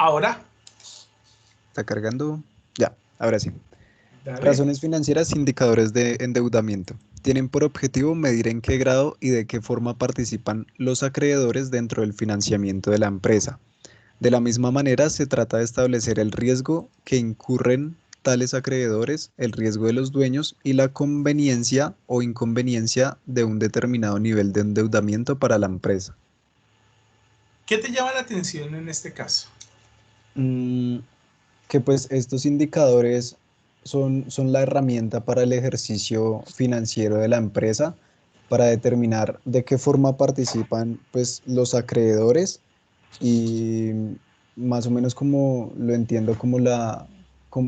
Ahora, ¿Está cargando? Ya, ahora sí. dale. Razones financieras, indicadores de endeudamiento. Tienen por objetivo medir en qué grado y de qué forma participan los acreedores dentro del financiamiento de la empresa. De la misma manera, se trata de establecer el riesgo que incurren tales acreedores, el riesgo de los dueños y la conveniencia o inconveniencia de un determinado nivel de endeudamiento para la empresa. ¿Qué te llama la atención en este caso? Mm, que pues estos indicadores son la herramienta para el ejercicio financiero de la empresa, para determinar de qué forma participan pues los acreedores y más o menos como lo entiendo como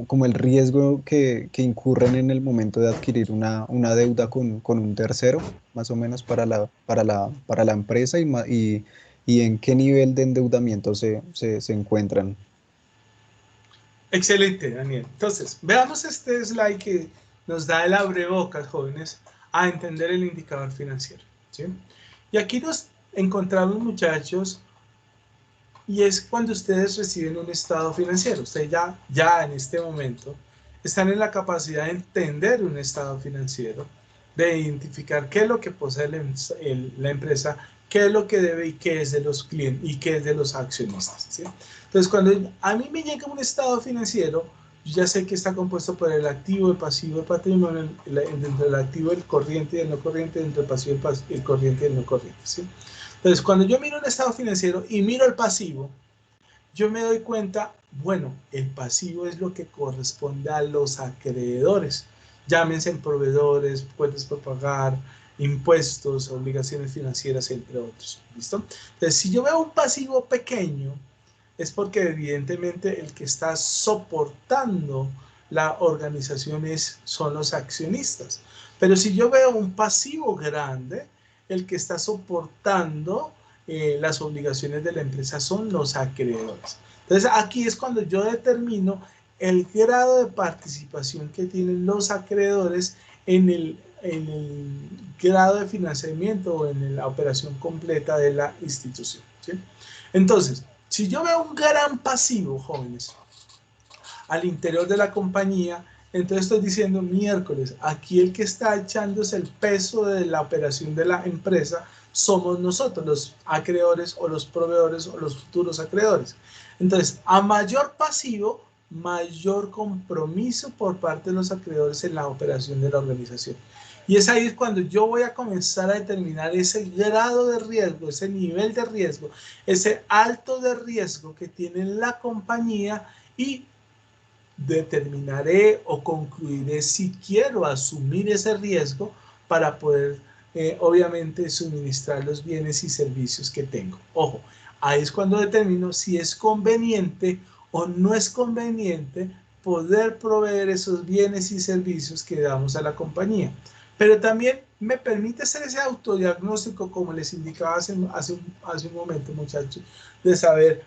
como el riesgo que incurren en el momento de adquirir una deuda con un tercero, más o menos para la empresa y en qué nivel de endeudamiento se encuentran. Excelente, Daniel. Entonces, veamos este slide que nos da el abrebocas, jóvenes, a entender el indicador financiero. ¿Sí? Y aquí nos encontramos, muchachos, y es cuando ustedes reciben un estado financiero. Ustedes ya en este momento están en la capacidad de entender un estado financiero, de identificar qué es lo que posee la empresa, qué es lo que debe y qué es de los clientes y qué es de los accionistas. ¿Sí? Entonces, cuando a mí me llega un estado financiero, yo ya sé que está compuesto por el activo, el pasivo, el patrimonio, dentro del activo, el corriente y el no corriente, dentro del pasivo, el corriente y el no corriente. ¿Sí? Entonces, cuando yo miro el estado financiero y miro el pasivo, yo me doy cuenta, bueno, el pasivo es lo que corresponde a los acreedores, llámense en proveedores, cuentas por pagar, impuestos, obligaciones financieras, entre otros. ¿Listo? Entonces, si yo veo un pasivo pequeño, es porque evidentemente el que está soportando la organización son los accionistas. Pero si yo veo un pasivo grande, el que está soportando las obligaciones de la empresa son los acreedores. Entonces aquí es cuando yo determino el grado de participación que tienen los acreedores en el grado de financiamiento o en la operación completa de la institución. ¿Sí? Entonces, si yo veo un gran pasivo, jóvenes, al interior de la compañía, entonces estoy diciendo miércoles, aquí el que está echándose el peso de la operación de la empresa somos nosotros, los acreedores o los proveedores o los futuros acreedores. Entonces, a mayor pasivo, mayor compromiso por parte de los acreedores en la operación de la organización. Y es ahí cuando yo voy a comenzar a determinar ese grado de riesgo, ese nivel de riesgo, ese alto de riesgo que tiene la compañía y determinaré o concluiré si quiero asumir ese riesgo para poder, obviamente, suministrar los bienes y servicios que tengo. Ojo, ahí es cuando determino si es conveniente o no es conveniente poder proveer esos bienes y servicios que damos a la compañía. Pero también me permite hacer ese autodiagnóstico, como les indicaba hace un momento, muchachos, de saber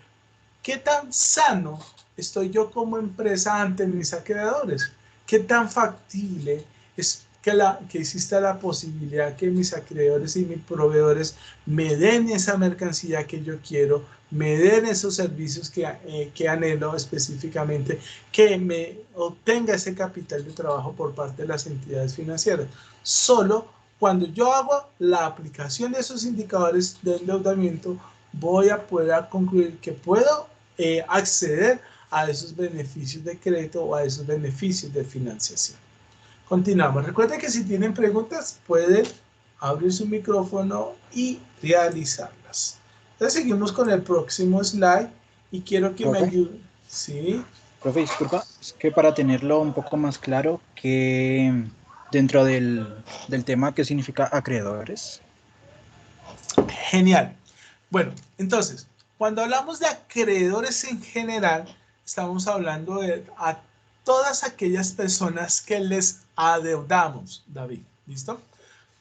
¿qué tan sano estoy yo como empresa ante mis acreedores? ¿Qué tan factible es que exista la posibilidad que mis acreedores y mis proveedores me den esa mercancía que yo quiero, me den esos servicios que anhelo específicamente, que me obtenga ese capital de trabajo por parte de las entidades financieras? Solo cuando yo hago la aplicación de esos indicadores de endeudamiento, voy a poder concluir que puedo acceder a esos beneficios de crédito o a esos beneficios de financiación. Continuamos. Recuerden que si tienen preguntas pueden abrir su micrófono y realizarlas. Entonces seguimos con el próximo slide y quiero que me Profe, ayuden. ¿Sí? profe, disculpa, es que para tenerlo un poco más claro, que dentro del tema, ¿qué significa acreedores? Genial. Bueno, entonces, cuando hablamos de acreedores en general, estamos hablando de a todas aquellas personas que les adeudamos, David. ¿Listo?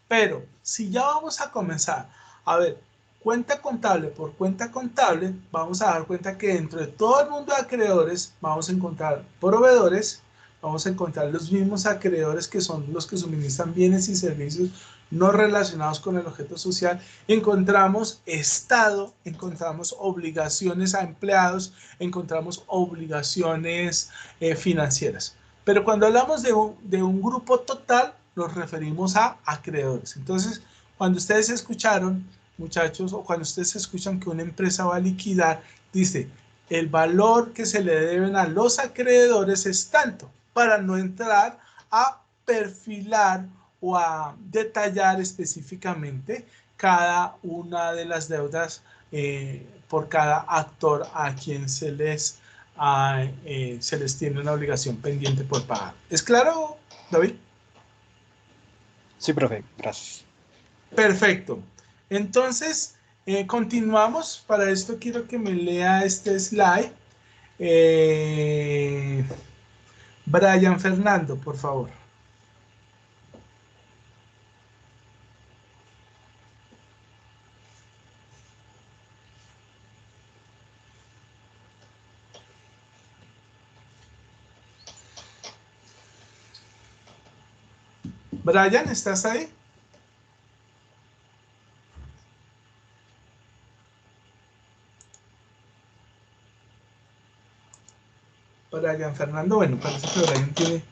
Pero si ya vamos a comenzar a ver cuenta contable por cuenta contable, vamos a dar cuenta que dentro de todo el mundo de acreedores vamos a encontrar proveedores, vamos a encontrar los mismos acreedores que son los que suministran bienes y servicios no relacionados con el objeto social, encontramos Estado, encontramos obligaciones a empleados, encontramos obligaciones financieras. Pero cuando hablamos de un grupo total, nos referimos a acreedores. Entonces, cuando ustedes escucharon, muchachos, o cuando ustedes escuchan que una empresa va a liquidar, dice, el valor que se le deben a los acreedores es tanto, para no entrar a perfilar o a detallar específicamente cada una de las deudas por cada actor a quien se les tiene una obligación pendiente por pagar. ¿Es claro, David? Sí, profe, gracias. Perfecto. Entonces, continuamos. Para esto quiero que me lea este slide. Brian Fernando, por favor. Brian, ¿estás ahí? Brian Fernando, bueno, parece que Brian tiene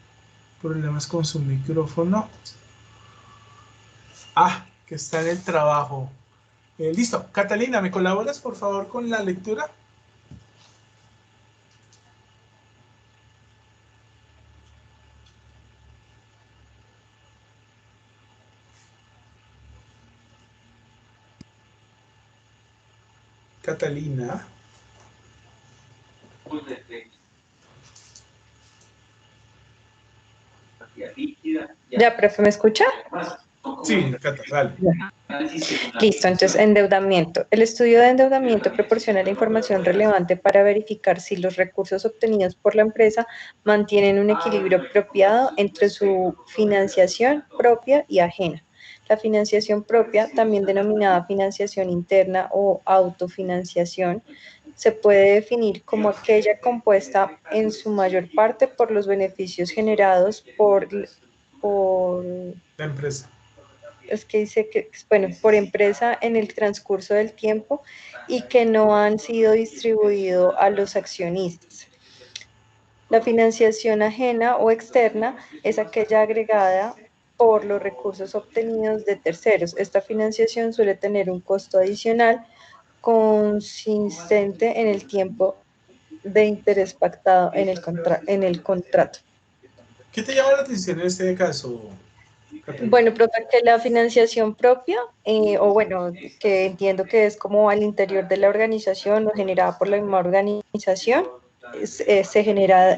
problemas con su micrófono. Ah, que está en el trabajo. Listo. Catalina, ¿me colaboras por favor con la lectura? Catalina. Ya, profe, ¿me escucha? Sí, Catalina. Listo, entonces endeudamiento. El estudio de endeudamiento proporciona la información relevante para verificar si los recursos obtenidos por la empresa mantienen un equilibrio apropiado entre su financiación propia y ajena. La financiación propia, también denominada financiación interna o autofinanciación, se puede definir como aquella compuesta en su mayor parte por los beneficios generados por la empresa. Es que dice que, bueno, por empresa en el transcurso del tiempo y que no han sido distribuidos a los accionistas. La financiación ajena o externa es aquella agregada por los recursos obtenidos de terceros. Esta financiación suele tener un costo adicional consistente en el tiempo de interés pactado en el contrato. ¿Qué te llama la atención en este caso, Catalina? Bueno, profe, que la financiación propia, o bueno, que entiendo que es como al interior de la organización o generada por la misma organización, se genera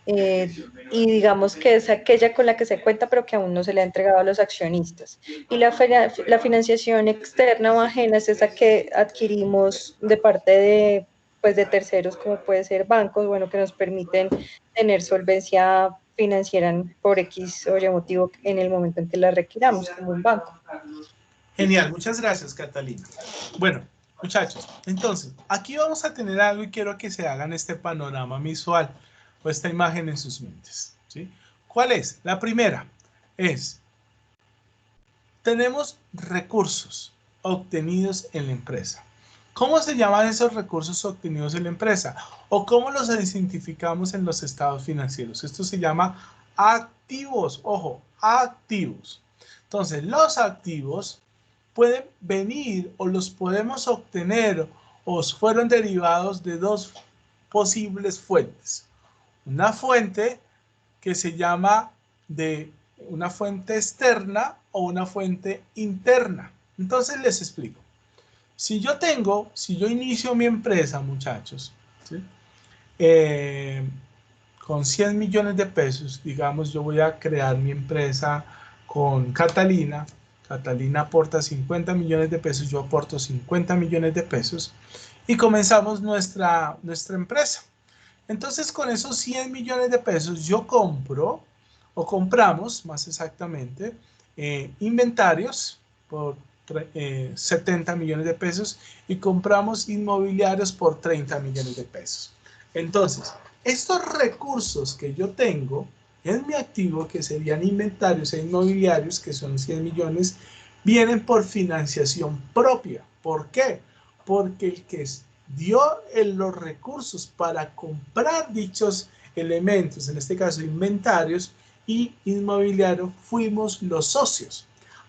y digamos que es aquella con la que se cuenta pero que aún no se le ha entregado a los accionistas. Y la financiación externa o ajena es esa que adquirimos de parte de, pues, de terceros, como puede ser bancos, bueno, que nos permiten tener solvencia financiera por X o Y motivo en el momento en que la requiramos, como un banco. Genial, muchas gracias, Catalina. Bueno, muchachos, entonces, aquí vamos a tener algo y quiero que se hagan este panorama visual o esta imagen en sus mentes, ¿sí? ¿Cuál es? La primera es, tenemos recursos obtenidos en la empresa. ¿Cómo se llaman esos recursos obtenidos en la empresa? ¿O cómo los identificamos en los estados financieros? Esto se llama activos, ojo, activos. Entonces, los activos pueden venir o los podemos obtener o fueron derivados de dos posibles fuentes. Una fuente que se llama de una fuente externa o una fuente interna. Entonces les explico. Si yo inicio mi empresa, muchachos, ¿sí? Con 100 millones de pesos, digamos, yo voy a crear mi empresa con Catalina. Catalina aporta 50 millones de pesos, yo aporto 50 millones de pesos y comenzamos nuestra empresa. Entonces, con esos 100 millones de pesos, yo compro, o compramos, más exactamente, inventarios por 70 millones de pesos y compramos inmobiliarios por 30 millones de pesos. Entonces, estos recursos que yo tengo en mi activo, que serían inventarios e inmobiliarios, que son 100 millones, vienen por financiación propia. ¿Por qué? Porque el que dio los recursos para comprar dichos elementos, en este caso inventarios y inmobiliario, fuimos los socios.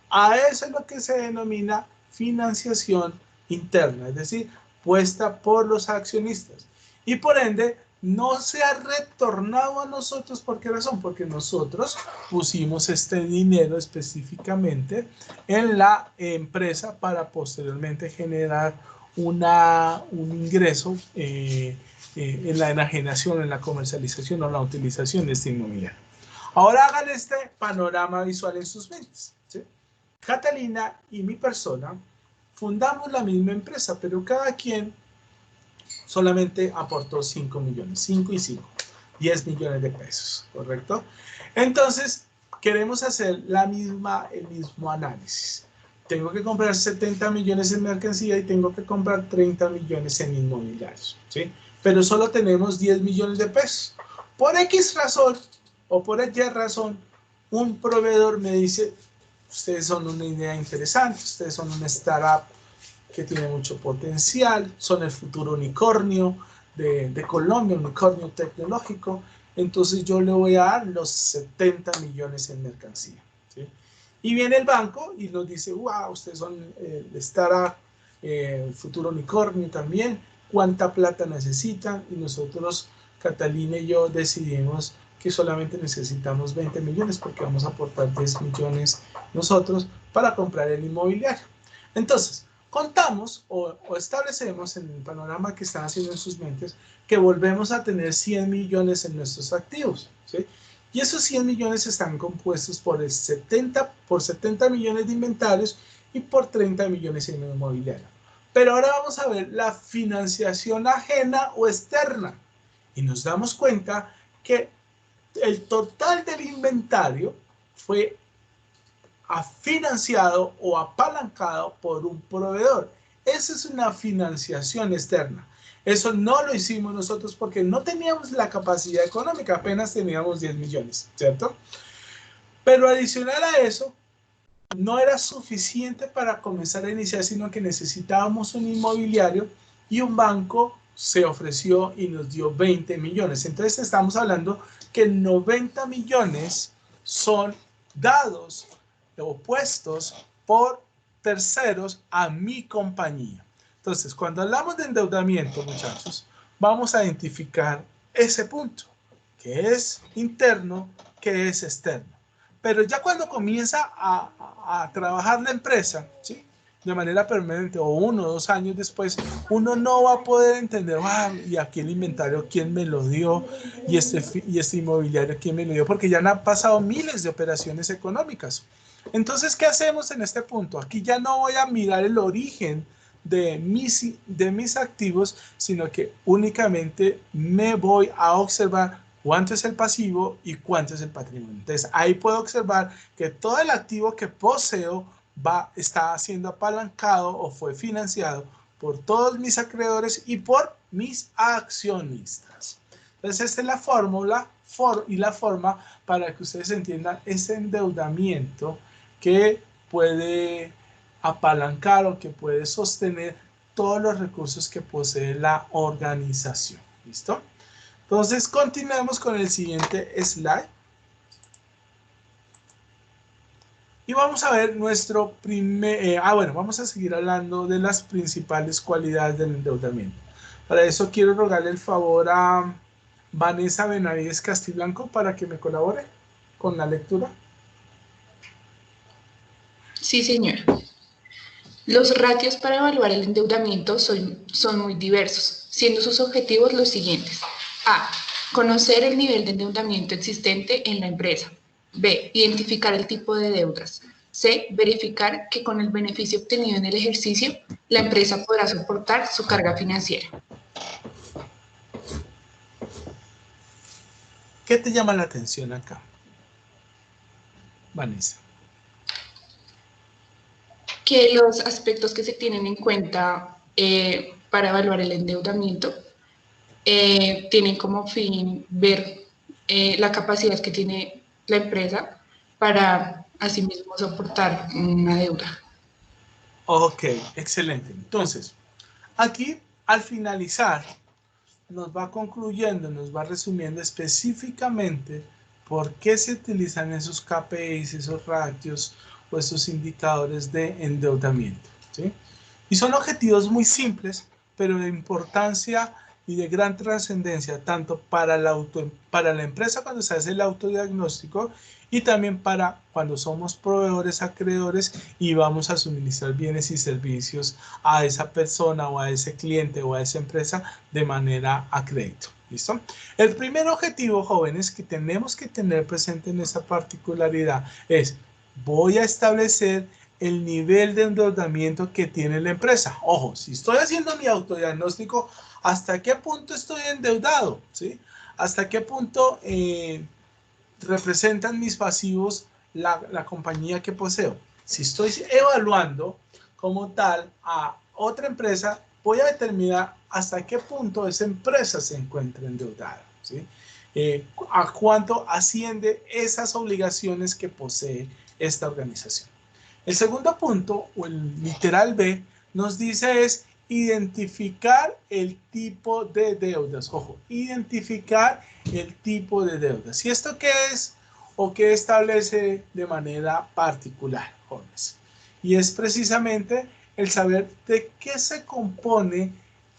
A eso es lo que se denomina financiación interna, es decir, puesta por los accionistas. Y por ende, no se ha retornado a nosotros. ¿Por qué razón? Porque nosotros pusimos este dinero específicamente en la empresa para posteriormente generar un ingreso en la enajenación, en la comercialización o la utilización de este inmobiliario. Ahora hagan este panorama visual en sus mentes, ¿sí? Catalina y mi persona fundamos la misma empresa, pero cada quien solamente aportó 5 millones, 5 y 5, 10 millones de pesos, ¿correcto? Entonces, queremos hacer el mismo análisis. Tengo que comprar 70 millones en mercancía y tengo que comprar 30 millones en inmobiliarios, ¿sí? Pero solo tenemos 10 millones de pesos. Por X razón o por Y razón, un proveedor me dice, ustedes son una idea interesante, ustedes son una startup que tiene mucho potencial, son el futuro unicornio de Colombia, unicornio tecnológico, entonces yo le voy a dar los 70 millones en mercancía, ¿sí? Y viene el banco y nos dice, wow, ustedes son el startup, el futuro unicornio también, ¿cuánta plata necesitan? Y nosotros, Catalina y yo, decidimos que solamente necesitamos 20 millones porque vamos a aportar 10 millones nosotros para comprar el inmobiliario. Entonces, contamos o establecemos en el panorama que están haciendo en sus mentes que volvemos a tener 100 millones en nuestros activos, ¿sí? Y esos 100 millones están compuestos por 70 millones de inventarios y por 30 millones en inmobiliario. Pero ahora vamos a ver la financiación ajena o externa y nos damos cuenta que el total del inventario fue financiado o apalancado por un proveedor. Esa es una financiación externa. Eso no lo hicimos nosotros porque no teníamos la capacidad económica, apenas teníamos 10 millones, ¿cierto? Pero adicional a eso, no era suficiente para comenzar a iniciar, sino que necesitábamos un inmobiliario y un banco se ofreció y nos dio 20 millones. Entonces estamos hablando que 90 millones son dados o puestos por terceros a mi compañía. Entonces, cuando hablamos de endeudamiento, muchachos, vamos a identificar ese punto, que es interno, que es externo. Pero ya cuando comienza a trabajar la empresa, ¿sí?, de manera permanente o 1 o 2 años después, uno no va a poder entender, y aquí el inventario, ¿quién me lo dio? Y este inmobiliario, ¿quién me lo dio? Porque ya han pasado miles de operaciones económicas. Entonces, ¿qué hacemos en este punto? Aquí ya no voy a mirar el origen de mis activos, sino que únicamente me voy a observar cuánto es el pasivo y cuánto es el patrimonio. Entonces, ahí puedo observar que todo el activo que poseo está siendo apalancado o fue financiado por todos mis acreedores y por mis accionistas. Entonces, esta es la fórmula y la forma para que ustedes entiendan ese endeudamiento que puede apalancar o que puede sostener todos los recursos que posee la organización. ¿Listo? Entonces, continuemos con el siguiente slide. Y vamos a ver nuestro primer... vamos a seguir hablando de las principales cualidades del endeudamiento. Para eso quiero rogarle el favor a Vanessa Benavides Castiblanco para que me colabore con la lectura. Sí, señor. Los ratios para evaluar el endeudamiento son muy diversos, siendo sus objetivos los siguientes. A. Conocer el nivel de endeudamiento existente en la empresa. B. Identificar el tipo de deudas. C. Verificar que con el beneficio obtenido en el ejercicio, la empresa podrá soportar su carga financiera. ¿Qué te llama la atención acá, Vanessa? Que los aspectos que se tienen en cuenta para evaluar el endeudamiento tienen como fin ver la capacidad que tiene la empresa para asimismo soportar una deuda. Ok, excelente. Entonces, aquí al finalizar, nos va concluyendo, nos va resumiendo específicamente por qué se utilizan esos KPIs, esos ratios o esos indicadores de endeudamiento, ¿sí? Y son objetivos muy simples, pero de importancia y de gran trascendencia, tanto para para la empresa cuando se hace el autodiagnóstico y también para cuando somos proveedores, acreedores y vamos a suministrar bienes y servicios a esa persona o a ese cliente o a esa empresa de manera a crédito. ¿Listo? El primer objetivo, jóvenes, que tenemos que tener presente en esa particularidad es: voy a establecer el nivel de endeudamiento que tiene la empresa. Ojo, si estoy haciendo mi autodiagnóstico, ¿hasta qué punto estoy endeudado? ¿Sí? ¿Hasta qué punto representan mis pasivos la compañía que poseo? Si estoy evaluando como tal a otra empresa, voy a determinar hasta qué punto esa empresa se encuentra endeudada, ¿sí? A cuánto asciende esas obligaciones que posee esta organización. El segundo punto, o el literal B, nos dice es identificar el tipo de deudas. Ojo, identificar el tipo de deudas. ¿Y esto qué es o qué establece de manera particular, jóvenes? Y es precisamente el saber de qué se compone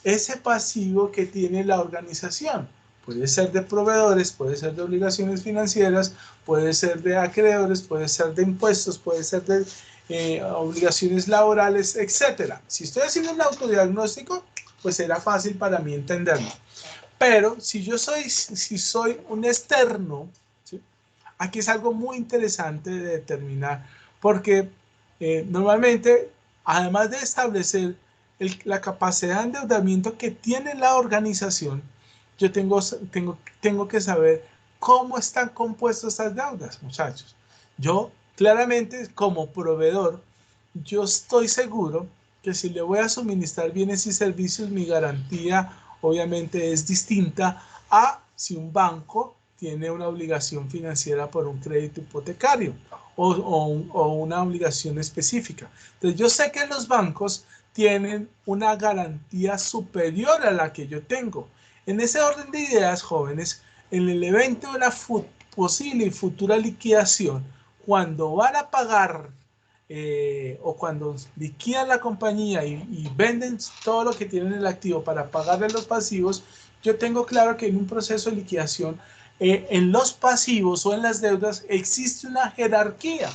ese pasivo que tiene la organización. Puede ser de proveedores, puede ser de obligaciones financieras, puede ser de acreedores, puede ser de impuestos, puede ser de obligaciones laborales, etcétera. Si estoy haciendo un autodiagnóstico, pues será fácil para mí entenderlo. Pero si soy un externo, ¿sí? Aquí es algo muy interesante de determinar, porque normalmente, además de establecer la capacidad de endeudamiento que tiene la organización, yo tengo que saber cómo están compuestas estas deudas, muchachos. Yo, claramente, como proveedor, yo estoy seguro que si le voy a suministrar bienes y servicios, mi garantía obviamente es distinta a si un banco tiene una obligación financiera por un crédito hipotecario o una obligación específica. Entonces yo sé que los bancos tienen una garantía superior a la que yo tengo. En ese orden de ideas, jóvenes, en el evento de la posible y futura liquidación, cuando van a pagar o cuando liquidan la compañía y venden todo lo que tienen en el activo para pagarle los pasivos, yo tengo claro que en un proceso de liquidación, en los pasivos o en las deudas existe una jerarquía.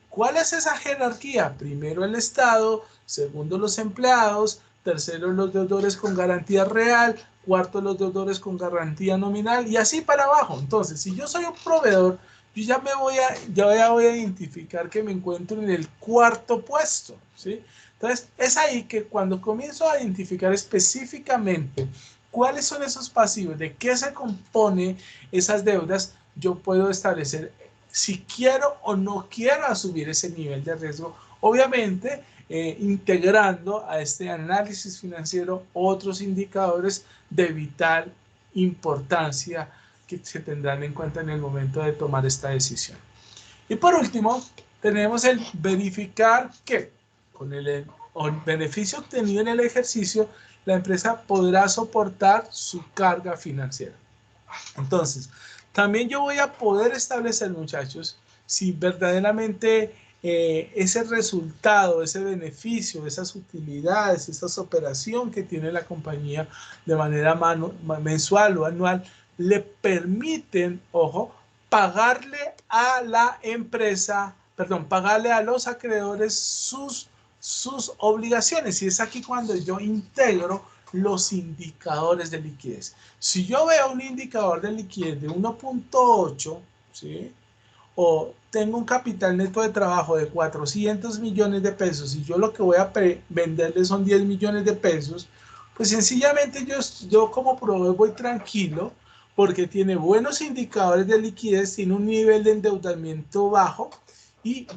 ¿Cuál es esa jerarquía? Primero el Estado, segundo los empleados, tercero los deudores con garantía real, cuarto los deudores con garantía nominal y así para abajo. Entonces, si yo soy un proveedor, yo ya voy a identificar que me encuentro en el cuarto puesto, ¿sí? Entonces, es ahí que cuando comienzo a identificar específicamente cuáles son esos pasivos, de qué se compone esas deudas, yo puedo establecer si quiero o no quiero asumir ese nivel de riesgo, obviamente integrando a este análisis financiero otros indicadores de vital importancia que se tendrán en cuenta en el momento de tomar esta decisión. Y por último, tenemos el verificar que con el beneficio obtenido en el ejercicio, la empresa podrá soportar su carga financiera. Entonces, también yo voy a poder establecer, muchachos, si verdaderamente ese resultado, ese beneficio, esas utilidades, esa operación que tiene la compañía de manera mensual o anual, le permiten, ojo, pagarle a la empresa, perdón, pagarle a los acreedores sus obligaciones. Y es aquí cuando yo integro los indicadores de liquidez. Si yo veo un indicador de liquidez de 1.8, ¿sí? O tengo un capital neto de trabajo de 400 millones de pesos y yo lo que voy a venderle son 10 millones de pesos, pues sencillamente yo como proveedor voy tranquilo porque tiene buenos indicadores de liquidez, tiene un nivel de endeudamiento bajo y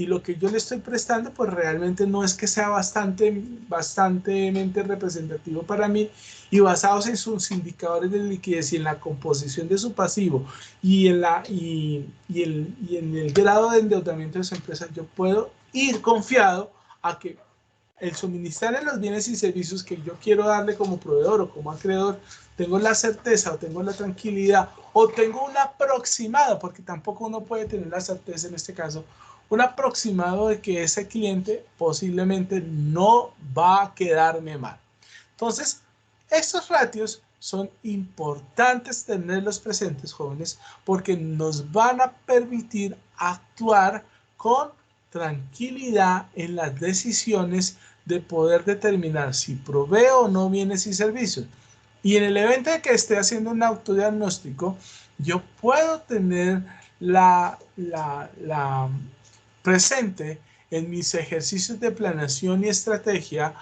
lo que yo le estoy prestando pues realmente no es que sea bastantemente representativo para mí, y basados en sus indicadores de liquidez y en la composición de su pasivo y en el grado de endeudamiento de su empresa, yo puedo ir confiado a que el suministrar los bienes y servicios que yo quiero darle como proveedor o como acreedor, tengo la certeza o tengo la tranquilidad o tengo un aproximado, porque tampoco uno puede tener la certeza en este caso, un aproximado de que ese cliente posiblemente no va a quedarme mal. Entonces, estos ratios son importantes tenerlos presentes, jóvenes, porque nos van a permitir actuar con tranquilidad en las decisiones de poder determinar si proveo o no bienes y servicios. Y en el evento de que esté haciendo un autodiagnóstico, yo puedo tener la presente en mis ejercicios de planeación y estrategia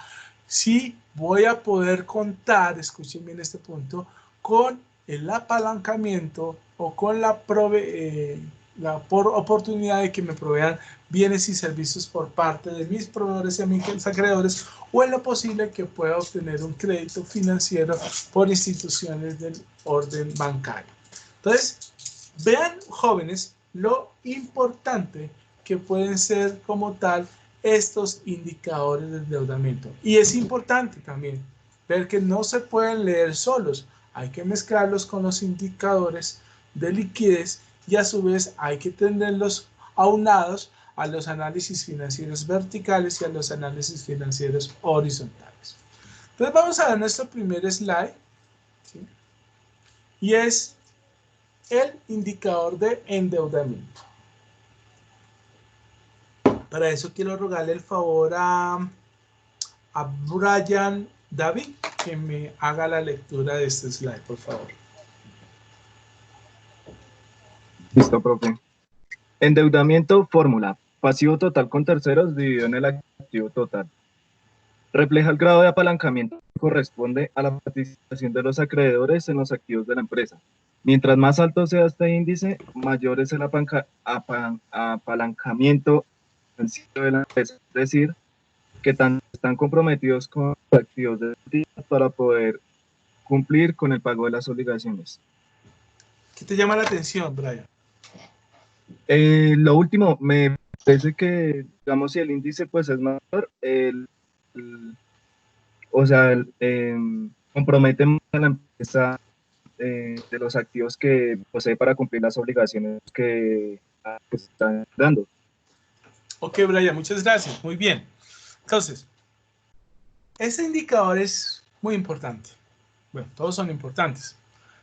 si voy a poder contar, escuchen bien este punto, con el apalancamiento o con la oportunidad de que me provean bienes y servicios por parte de mis proveedores y mis acreedores, o en lo posible que pueda obtener un crédito financiero por instituciones del orden bancario. Entonces, vean, jóvenes, lo importante que pueden ser como tal estos indicadores de endeudamiento. Y es importante también ver que no se pueden leer solos, hay que mezclarlos con los indicadores de liquidez y a su vez hay que tenerlos aunados a los análisis financieros verticales y a los análisis financieros horizontales. Entonces vamos a ver nuestro primer slide, ¿sí? Y es el indicador de endeudamiento. Para eso quiero rogarle el favor a Brian David que me haga la lectura de este slide, por favor. Listo, profe. Endeudamiento, fórmula. Pasivo total con terceros dividido en el activo total. Refleja el grado de apalancamiento que corresponde a la participación de los acreedores en los activos de la empresa. Mientras más alto sea este índice, mayor es el apalancamiento financiero de la empresa. Es decir, que están comprometidos con los activos de la entidad para poder cumplir con el pago de las obligaciones. ¿Qué te llama la atención, Brian? Lo último, me parece que, digamos, si el índice pues es mayor, compromete más a la empresa de los activos que posee para cumplir las obligaciones que están dando. Ok, Brian, muchas gracias. Muy bien. Entonces, este indicador es muy importante. Bueno, todos son importantes,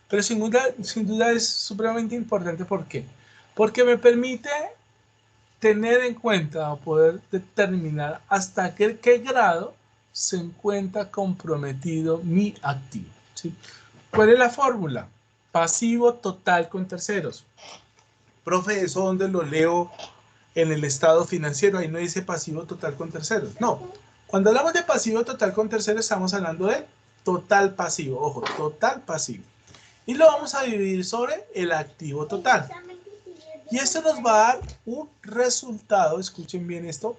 pero sin duda es supremamente importante. ¿Por qué? Porque me permite tener en cuenta o poder determinar hasta qué grado se encuentra comprometido mi activo, ¿sí? ¿Cuál es la fórmula? Pasivo total con terceros. Profe, ¿eso dónde lo leo? En el estado financiero. Ahí no dice pasivo total con terceros. No. Cuando hablamos de pasivo total con terceros, estamos hablando de total pasivo. Ojo, total pasivo. Y lo vamos a dividir sobre el activo total. Y esto nos va a dar un resultado, escuchen bien esto,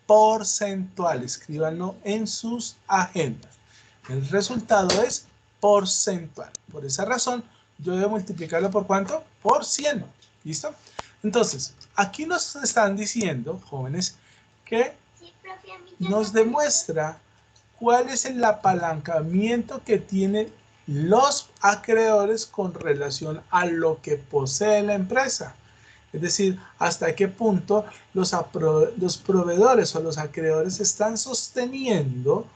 porcentual. Escríbanlo en sus agendas. El resultado es porcentual. Por esa razón, yo debo multiplicarlo por ¿cuánto? Por 100. ¿Listo? Entonces, aquí nos están diciendo, jóvenes, que nos demuestra cuál es el apalancamiento que tienen los acreedores con relación a lo que posee la empresa. Es decir, hasta qué punto los proveedores o los acreedores están sosteniendo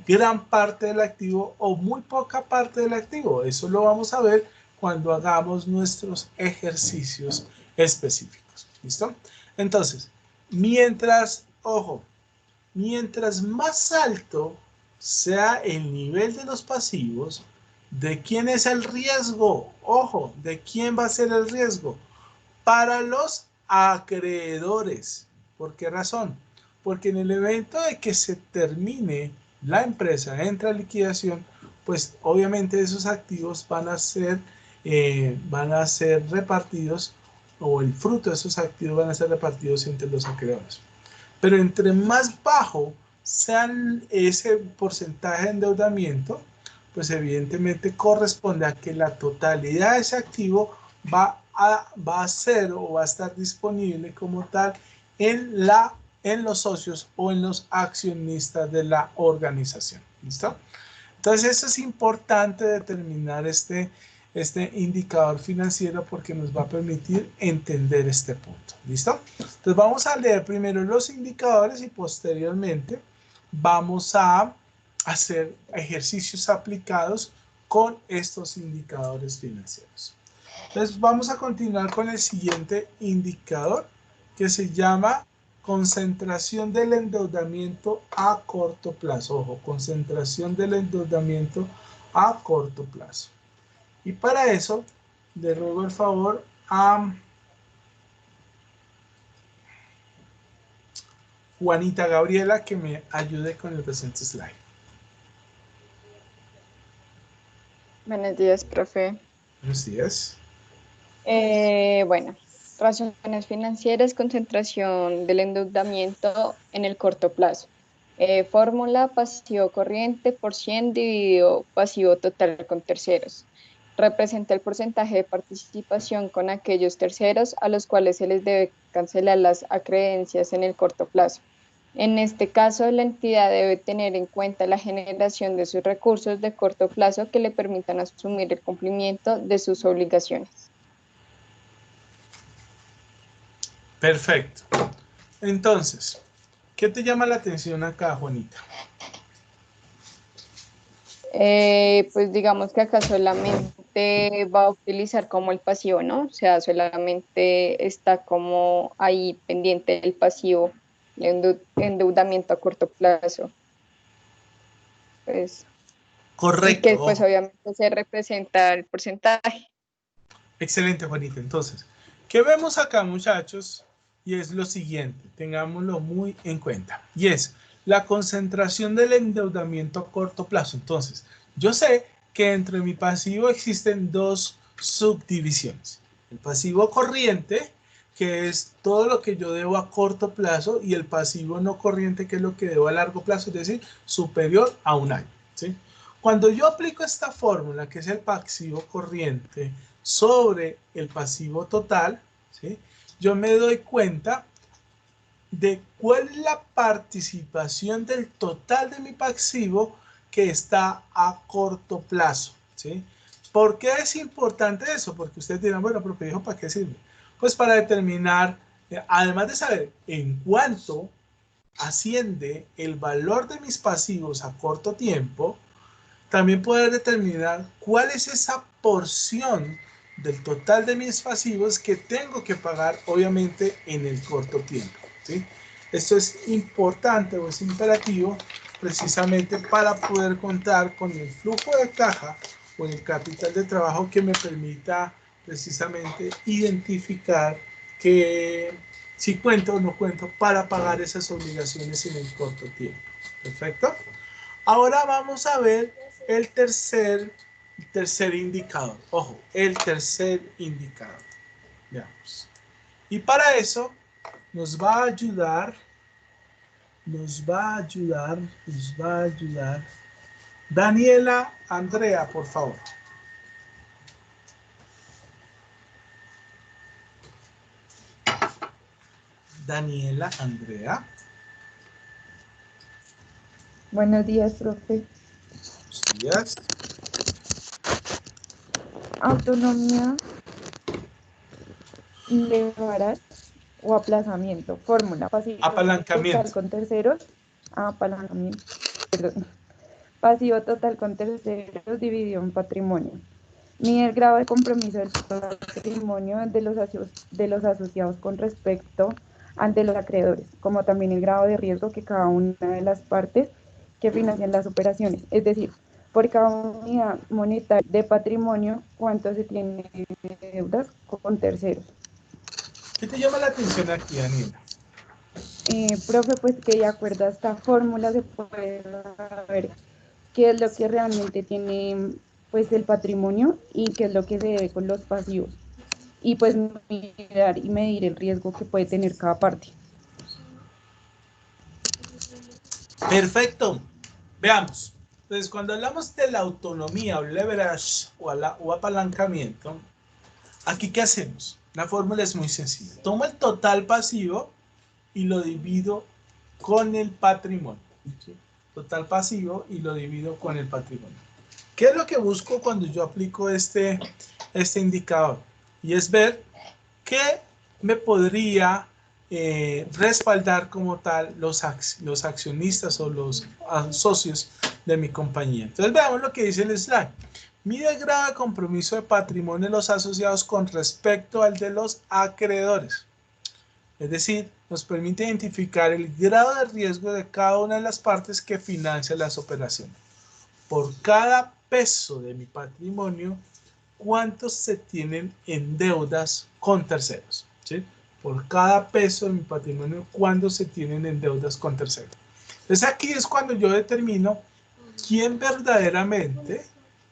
gran parte del activo o muy poca parte del activo. Eso lo vamos a ver cuando hagamos nuestros ejercicios específicos. ¿Listo? Entonces, mientras más alto sea el nivel de los pasivos, ¿de quién es el riesgo? Ojo, ¿de quién va a ser el riesgo? Para los acreedores. ¿Por qué razón? Porque en el evento de que se termine la empresa, entra a liquidación, pues obviamente esos activos van a ser repartidos o el fruto de esos activos van a ser repartidos entre los acreedores. Pero entre más bajo sea ese porcentaje de endeudamiento, pues evidentemente corresponde a que la totalidad de ese activo va a ser o va a estar disponible como tal en los socios o en los accionistas de la organización. ¿Listo? Entonces, eso es importante determinar este indicador financiero porque nos va a permitir entender este punto. ¿Listo? Entonces, vamos a leer primero los indicadores y posteriormente vamos a hacer ejercicios aplicados con estos indicadores financieros. Entonces, vamos a continuar con el siguiente indicador que se llama concentración del endeudamiento a corto plazo. Ojo, concentración del endeudamiento a corto plazo. Y para eso, le ruego el favor a Juanita Gabriela que me ayude con el presente slide. Buenos días, profe. Buenos días. Bueno, razones financieras, concentración del endeudamiento en el corto plazo. Fórmula pasivo corriente por 100 dividido pasivo total con terceros. Representa el porcentaje de participación con aquellos terceros a los cuales se les debe cancelar las acreencias en el corto plazo. En este caso, la entidad debe tener en cuenta la generación de sus recursos de corto plazo que le permitan asumir el cumplimiento de sus obligaciones. Perfecto. Entonces, ¿qué te llama la atención acá, Juanita? Pues digamos que acá solamente va a utilizar como el pasivo, ¿no? O sea, solamente está como ahí pendiente el pasivo, el endeudamiento a corto plazo. Pues, Correcto. y que pues obviamente se representa el porcentaje. Excelente, Juanita. Entonces, ¿qué vemos acá, muchachos? Y es lo siguiente, tengámoslo muy en cuenta. Y es la concentración del endeudamiento a corto plazo. Entonces, yo sé que dentro de mi pasivo existen dos subdivisiones. El pasivo corriente, que es todo lo que yo debo a corto plazo, y el pasivo no corriente, que es lo que debo a largo plazo, es decir, superior a un año. ¿Sí? Cuando yo aplico esta fórmula, que es el pasivo corriente sobre el pasivo total, ¿sí? Yo me doy cuenta de cuál es la participación del total de mi pasivo que está a corto plazo, ¿sí? ¿Por qué es importante eso? Porque ustedes dirán, bueno, pero ¿hijo, para qué sirve? Pues para determinar, además de saber en cuánto asciende el valor de mis pasivos a corto tiempo, también poder determinar cuál es esa porción del total de mis pasivos que tengo que pagar, obviamente, en el corto tiempo, ¿sí? Esto es importante o es imperativo precisamente para poder contar con el flujo de caja o el capital de trabajo que me permita precisamente identificar que si cuento o no cuento para pagar esas obligaciones en el corto tiempo. ¿Perfecto? Ahora vamos a ver el tercer indicador. Ojo, el tercer indicador. Veamos. Y para eso nos va a ayudar Daniela Andrea, por favor. Daniela Andrea. Buenos días, profe. Buenos días. Autonomía, levarás o aplazamiento. Fórmula. Pasivo Apalancamiento. total con terceros. Apalancamiento. Perdón. Pasivo total con terceros dividido en patrimonio. Mide el grado de compromiso del patrimonio de los asociados con respecto al de los acreedores, como también el grado de riesgo que cada una de las partes que financian las operaciones. Es decir, por cada unidad monetaria de patrimonio, cuánto se tiene de deudas con terceros. ¿Qué te llama la atención aquí, Daniela? Profe, pues que de acuerdo a esta fórmula se puede ver qué es lo que realmente tiene pues el patrimonio y qué es lo que se debe con los pasivos. y pues mirar y medir el riesgo que puede tener cada parte. Perfecto. Veamos. Entonces, cuando hablamos de la autonomía o leverage o apalancamiento, aquí ¿qué hacemos? La fórmula es muy sencilla. Tomo el total pasivo y lo divido con el patrimonio. ¿Sí? Total pasivo y lo divido con el patrimonio. ¿Qué es lo que busco cuando yo aplico este indicador? Y es ver qué me podría respaldar como tal los accionistas o los socios de mi compañía. Entonces veamos lo que dice el slide. Mide el grado de compromiso de patrimonio de los asociados con respecto al de los acreedores. Es decir, nos permite identificar el grado de riesgo de cada una de las partes que financia las operaciones. Por cada peso de mi patrimonio, ¿cuántos se tienen en deudas con terceros? ¿Sí? Por cada peso de mi patrimonio, ¿cuántos se tienen en deudas con terceros? Entonces aquí es cuando yo determino quién verdaderamente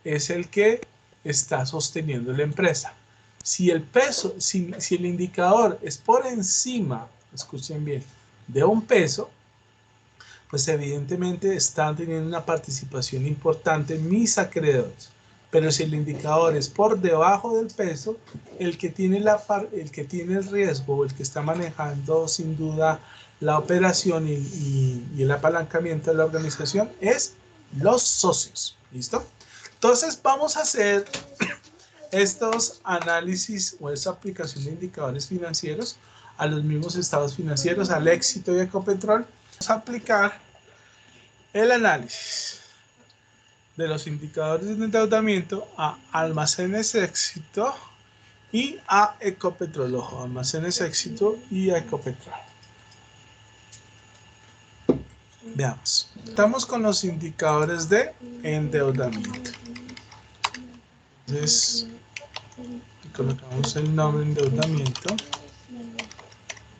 es el que está sosteniendo la empresa. Si el peso, si el indicador es por encima, escuchen bien, de un peso, pues evidentemente están teniendo una participación importante mis acreedores. Pero si el indicador es por debajo del peso, el que tiene el riesgo o el que está manejando sin duda la operación y el apalancamiento de la organización es los socios. ¿Listo? Entonces vamos a hacer estos análisis o esta aplicación de indicadores financieros a los mismos estados financieros, al éxito y a Ecopetrol. Vamos a aplicar el análisis de los indicadores de endeudamiento a Almacenes Éxito y a Ecopetrol. Ojo, Almacenes Éxito y a Ecopetrol. Veamos. Estamos con los indicadores de endeudamiento. Entonces, colocamos el nombre endeudamiento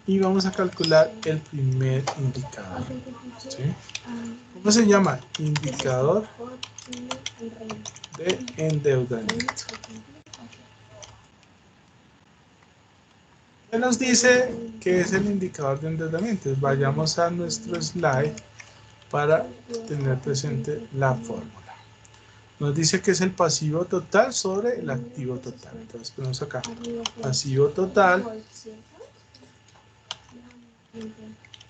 y vamos a calcular el primer indicador. ¿Sí? ¿Cómo se llama? Indicador de endeudamiento. ¿Qué nos dice que es el indicador de endeudamiento? Vayamos a nuestro slide para tener presente la fórmula. Nos dice que es el pasivo total sobre el activo total. Entonces ponemos acá pasivo total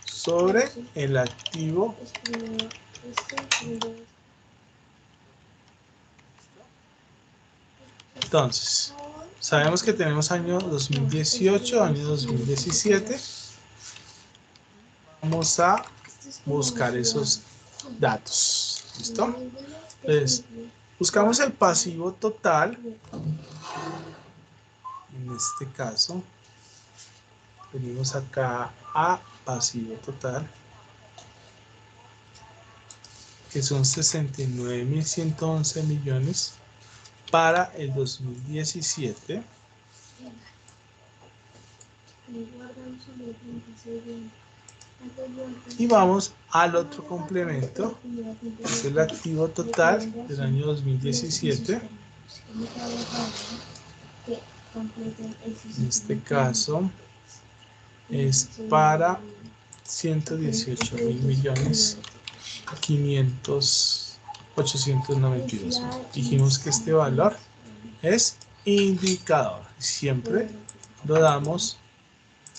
sobre el activo. Entonces, sabemos que tenemos año 2018, año 2017. Vamos a buscar esos datos. ¿Listo? Entonces, buscamos el pasivo total. En este caso, venimos acá a pasivo total, que son 69.111 millones para el 2017. Y vamos al otro complemento, que es el activo total del año 2017. En este caso es para 118.000 millones 892. Dijimos que este valor es indicador. Siempre lo damos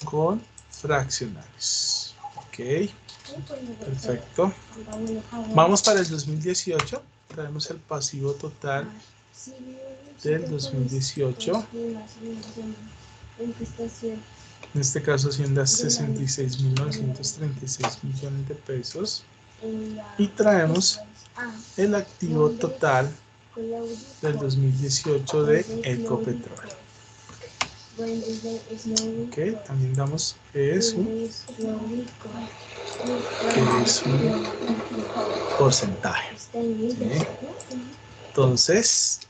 con fraccionales. Ok, perfecto. Vamos para el 2018. Traemos el pasivo total del 2018. En este caso asciende a 66.936 millones de pesos. Y traemos el activo total del 2018 de Ecopetrol. Ok, también damos que es un porcentaje. ¿Sí? Entonces,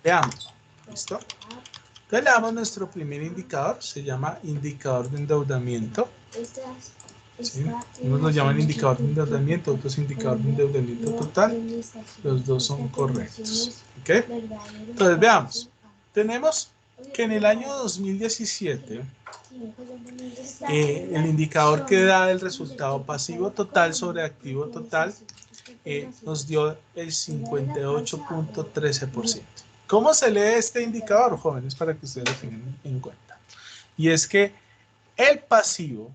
veamos. ¿Listo? Entonces le damos nuestro primer indicador, se llama indicador de endeudamiento. ¿sí? Unos lo llaman indicador de endeudamiento, otros indicador de endeudamiento total. Los dos son correctos. ¿Ok? Entonces veamos. Tenemos que en el año 2017 el indicador que da el resultado pasivo total sobre activo total nos dio el 58.13%. ¿Cómo se lee este indicador, jóvenes, para que ustedes lo tengan en cuenta? Y es que el pasivo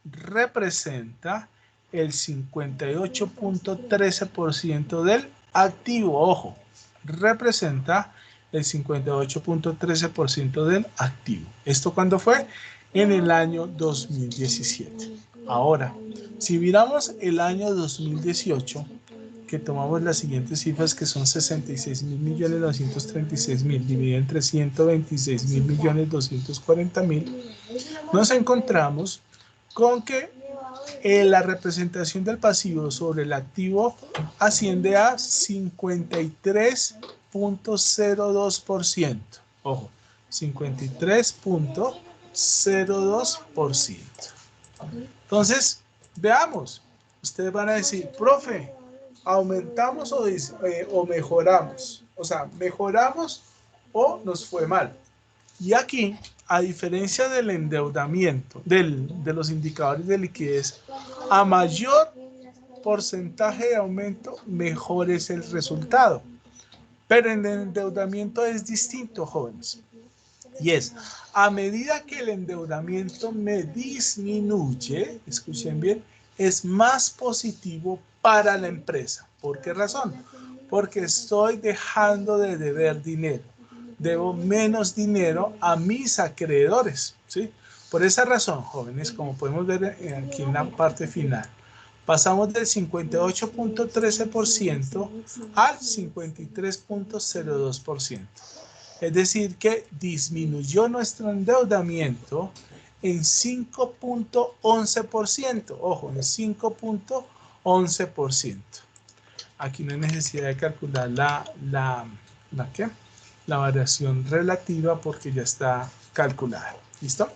representa el 58.13% del activo. Ojo, representa el 58.13% del activo. ¿Esto cuándo fue? En el año 2017. Ahora, si miramos el año 2018, que tomamos las siguientes cifras, que son 66.936.000 dividido entre 126.240.000, nos encontramos con que la representación del pasivo sobre el activo asciende a 53.02%. Ojo, 53.02%. Entonces, veamos. Ustedes van a decir, profe, ¿aumentamos o mejoramos? O sea, ¿mejoramos o nos fue mal? Y aquí, a diferencia del endeudamiento, de los indicadores de liquidez, a mayor porcentaje de aumento, mejor es el resultado. Pero en el endeudamiento es distinto, jóvenes. Y es, a medida que el endeudamiento me disminuye, escuchen bien, es más positivo para la empresa. ¿Por qué razón? Porque estoy dejando de deber dinero. Debo menos dinero a mis acreedores, ¿sí? Por esa razón, jóvenes, como podemos ver aquí en la parte final, pasamos del 58.13% al 53.02%. Es decir, que disminuyó nuestro endeudamiento en 5.11%. Ojo, en 5.11%. Aquí no hay necesidad de calcular la variación relativa porque ya está calculada. ¿Listo?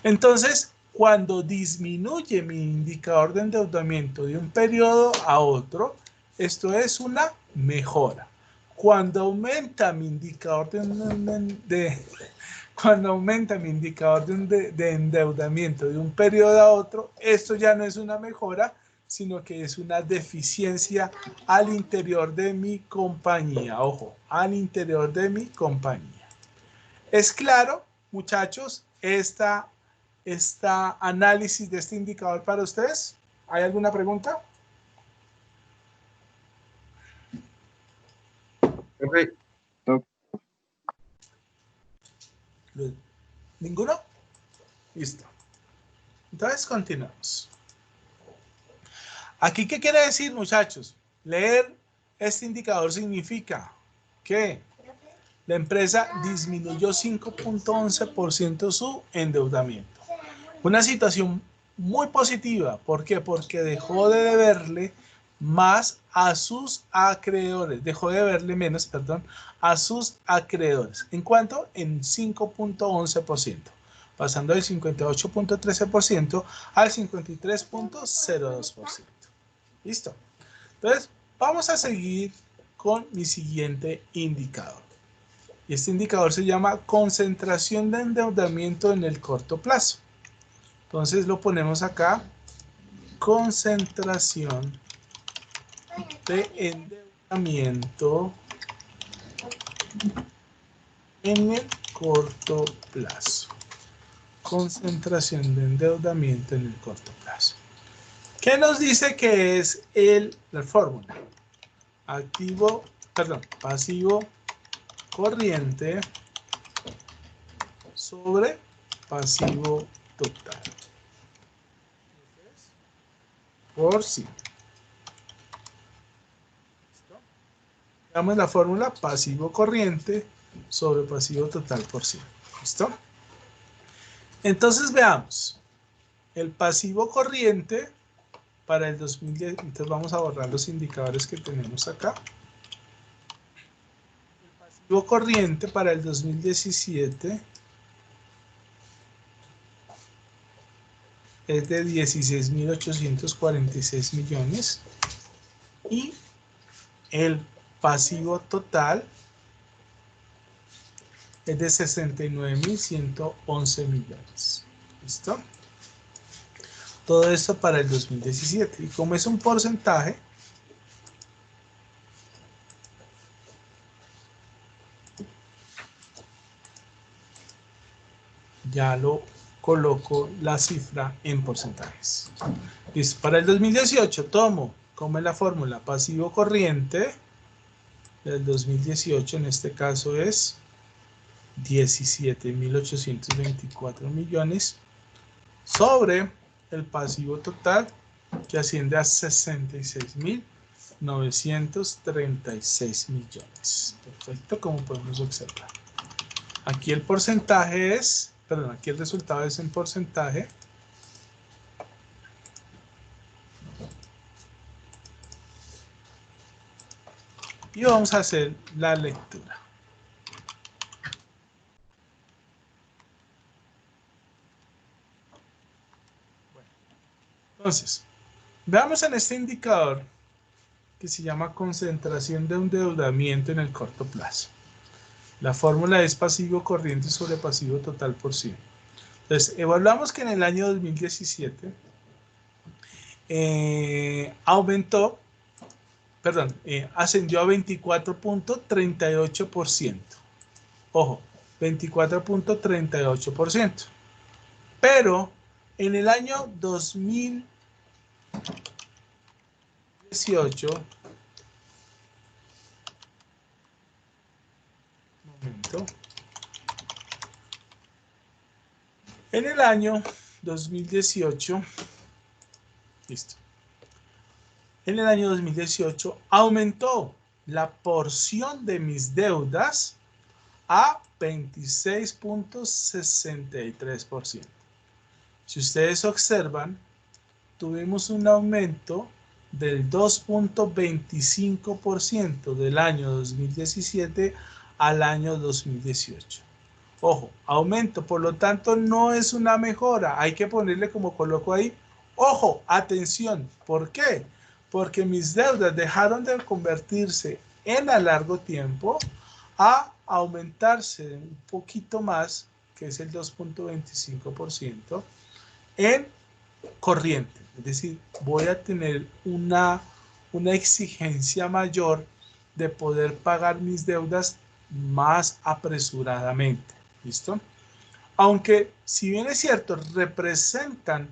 Entonces, cuando disminuye mi indicador de endeudamiento de un periodo a otro, esto es una mejora. Cuando aumenta mi indicador de endeudamiento de un periodo a otro, esto ya no es una mejora, sino que es una deficiencia al interior de mi compañía. Ojo, al interior de mi compañía. ¿Es claro, muchachos, esta análisis de este indicador para ustedes? ¿Hay alguna pregunta? Perfecto. ¿Ninguno? Listo. Entonces continuamos. ¿Aquí qué quiere decir, muchachos? Leer este indicador significa que la empresa disminuyó 5.11% su endeudamiento. Una situación muy positiva. ¿Por qué? Porque dejó de deberle más a sus acreedores. Dejó de deberle menos, perdón, a sus acreedores. ¿En cuánto? En 5.11%. Pasando del 58.13% al 53.02%. ¿Listo? Entonces, vamos a seguir con mi siguiente indicador. Y este indicador se llama concentración de endeudamiento en el corto plazo. Entonces lo ponemos acá, concentración de endeudamiento en el corto plazo. Concentración de endeudamiento en el corto plazo. ¿Qué nos dice que es la fórmula? Pasivo corriente sobre pasivo total. Por sí. Damos la fórmula pasivo corriente sobre pasivo total por sí. ¿Listo? Entonces veamos. El pasivo corriente para el 2010. Entonces vamos a borrar los indicadores que tenemos acá. El pasivo corriente para el 2017 es de 16.846 millones y el pasivo total es de 69.111 millones. ¿Listo? Todo esto para el 2017. Y como es un porcentaje, ya lo coloco la cifra en porcentajes. Listo. Para el 2018 tomo como es la fórmula pasivo corriente del 2018, en este caso es 17.824 millones sobre el pasivo total que asciende a 66.936 millones. Perfecto, como podemos observar. Aquí el porcentaje es, perdón, aquí el resultado es en porcentaje. Y vamos a hacer la lectura. Entonces, veamos en este indicador que se llama concentración de endeudamiento en el corto plazo. La fórmula es pasivo corriente sobre pasivo total por 100. Entonces, evaluamos que en el año 2017 ascendió a 24.38%. Ojo, 24.38%. Pero en el año 2018, en el año 2018, listo. En el año 2018 aumentó la porción de mis deudas a 26.63%. Si ustedes observan, tuvimos un aumento del 2.25% del año 2017 al año 2018. Ojo, aumento, por lo tanto no es una mejora. Hay que ponerle como coloco ahí. Ojo, atención. ¿Por qué? Porque mis deudas dejaron de convertirse en a largo tiempo a aumentarse un poquito más, que es el 2.25%, en corriente. Es decir, voy a tener una exigencia mayor de poder pagar mis deudas más apresuradamente. ¿Listo? Aunque, si bien es cierto, representan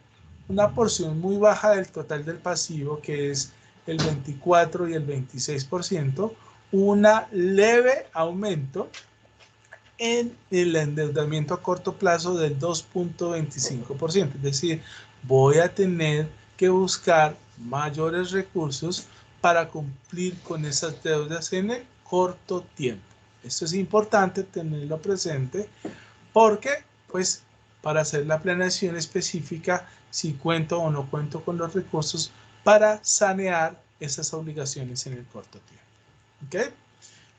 una porción muy baja del total del pasivo, que es el 24 y el 26%, una leve aumento en el endeudamiento a corto plazo del 2.25%. Es decir, voy a tener que buscar mayores recursos para cumplir con esas deudas en el corto tiempo. Esto es importante tenerlo presente porque, pues, para hacer la planeación específica, si cuento o no cuento con los recursos para sanear esas obligaciones en el corto tiempo. ¿Ok?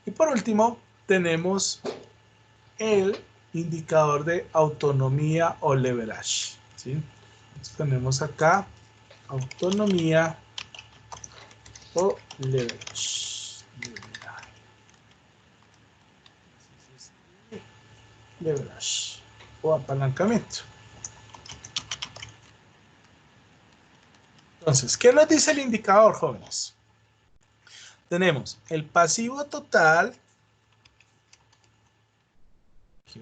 Y por último, tenemos el indicador de autonomía o leverage. ¿Sí? Entonces ponemos acá autonomía o leverage. Leverage o apalancamiento. Entonces, ¿qué nos dice el indicador, jóvenes? Tenemos el pasivo total. Aquí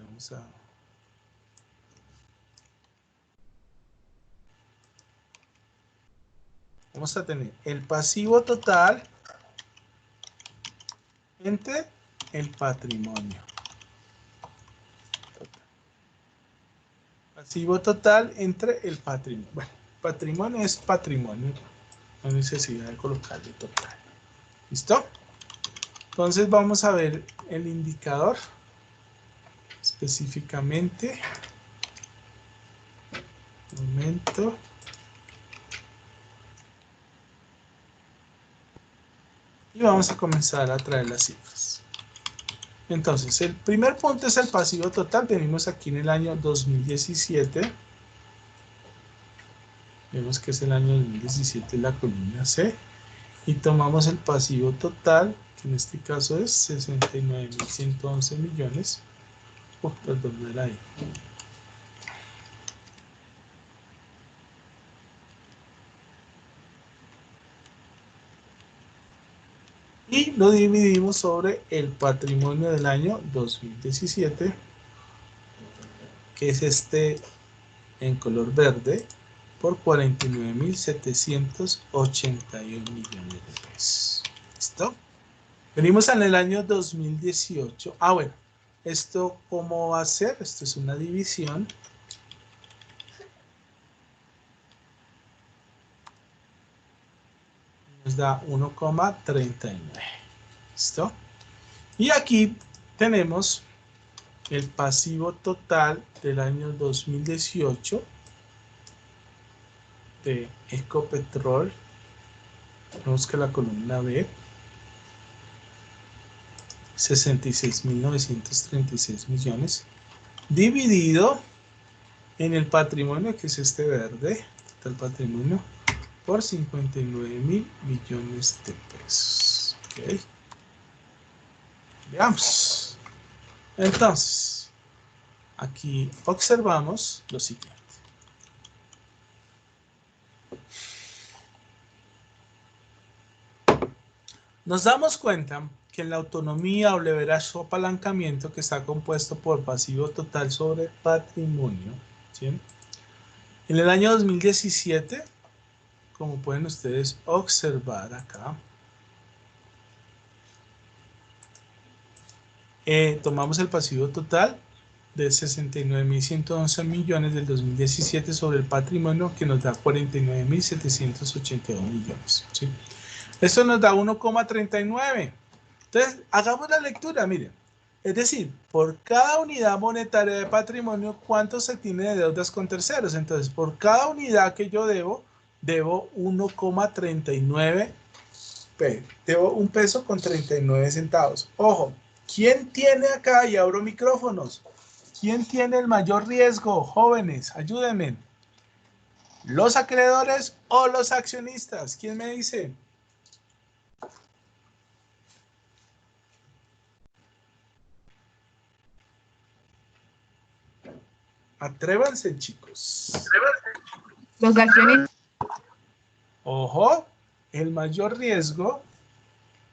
vamos a tener el pasivo total entre el patrimonio. Pasivo total entre el patrimonio. Bueno, patrimonio es patrimonio. No hay necesidad de colocarle total. ¿Listo? Entonces vamos a ver el indicador específicamente. Un momento. Y vamos a comenzar a traer las cifras. Entonces, el primer punto es el pasivo total. Venimos aquí en el año 2017. Vemos que es el año 2017 la columna C. Y tomamos el pasivo total, que en este caso es 69.111 millones. Perdón, no era ahí. Y lo dividimos sobre el patrimonio del año 2017, que es este en color verde, por 49.781 millones de pesos. ¿Listo? Venimos en el año 2018. Bueno, ¿esto cómo va a ser? Esto es una división. Nos da 1,39. ¿Listo? Y aquí tenemos el pasivo total del año 2018 de Ecopetrol. Vemos que la columna B, 66.936 millones, dividido en el patrimonio, que es este verde, el patrimonio, por 59.000 millones de pesos. Okay. Veamos. Entonces, aquí observamos lo siguiente. Nos damos cuenta que en la autonomía o leverage o apalancamiento, que está compuesto por pasivo total sobre patrimonio, ¿sí? En el año 2017, como pueden ustedes observar acá, tomamos el pasivo total de 69.111 millones del 2017 sobre el patrimonio, que nos da 49.782 millones, ¿sí? Esto nos da 1,39. Entonces, hagamos la lectura, miren. Es decir, por cada unidad monetaria de patrimonio, ¿cuánto se tiene de deudas con terceros? Entonces, por cada unidad que yo debo 1,39. Debo 1 peso con 39 centavos. Ojo, ¿quién tiene acá, y abro micrófonos, quién tiene el mayor riesgo? Jóvenes, ayúdenme. ¿Los acreedores o los accionistas? ¿Quién me dice? Atrévanse, chicos. Los accionistas. Ojo, el mayor riesgo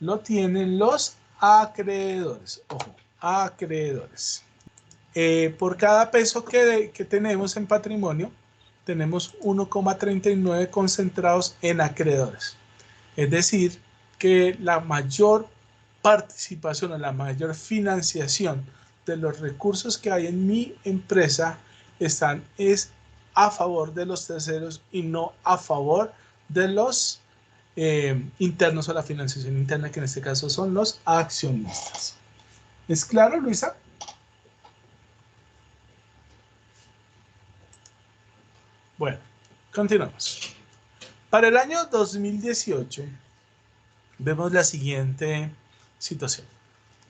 lo tienen los acreedores. Ojo, acreedores. Por cada peso que tenemos en patrimonio, tenemos 1,39 concentrados en acreedores. Es decir, que la mayor participación o la mayor financiación de los recursos que hay en mi empresa es a favor de los terceros y no a favor de los internos o la financiación interna, que en este caso son los accionistas. ¿Es claro, Luisa? Bueno, continuamos. Para el año 2018 vemos la siguiente situación.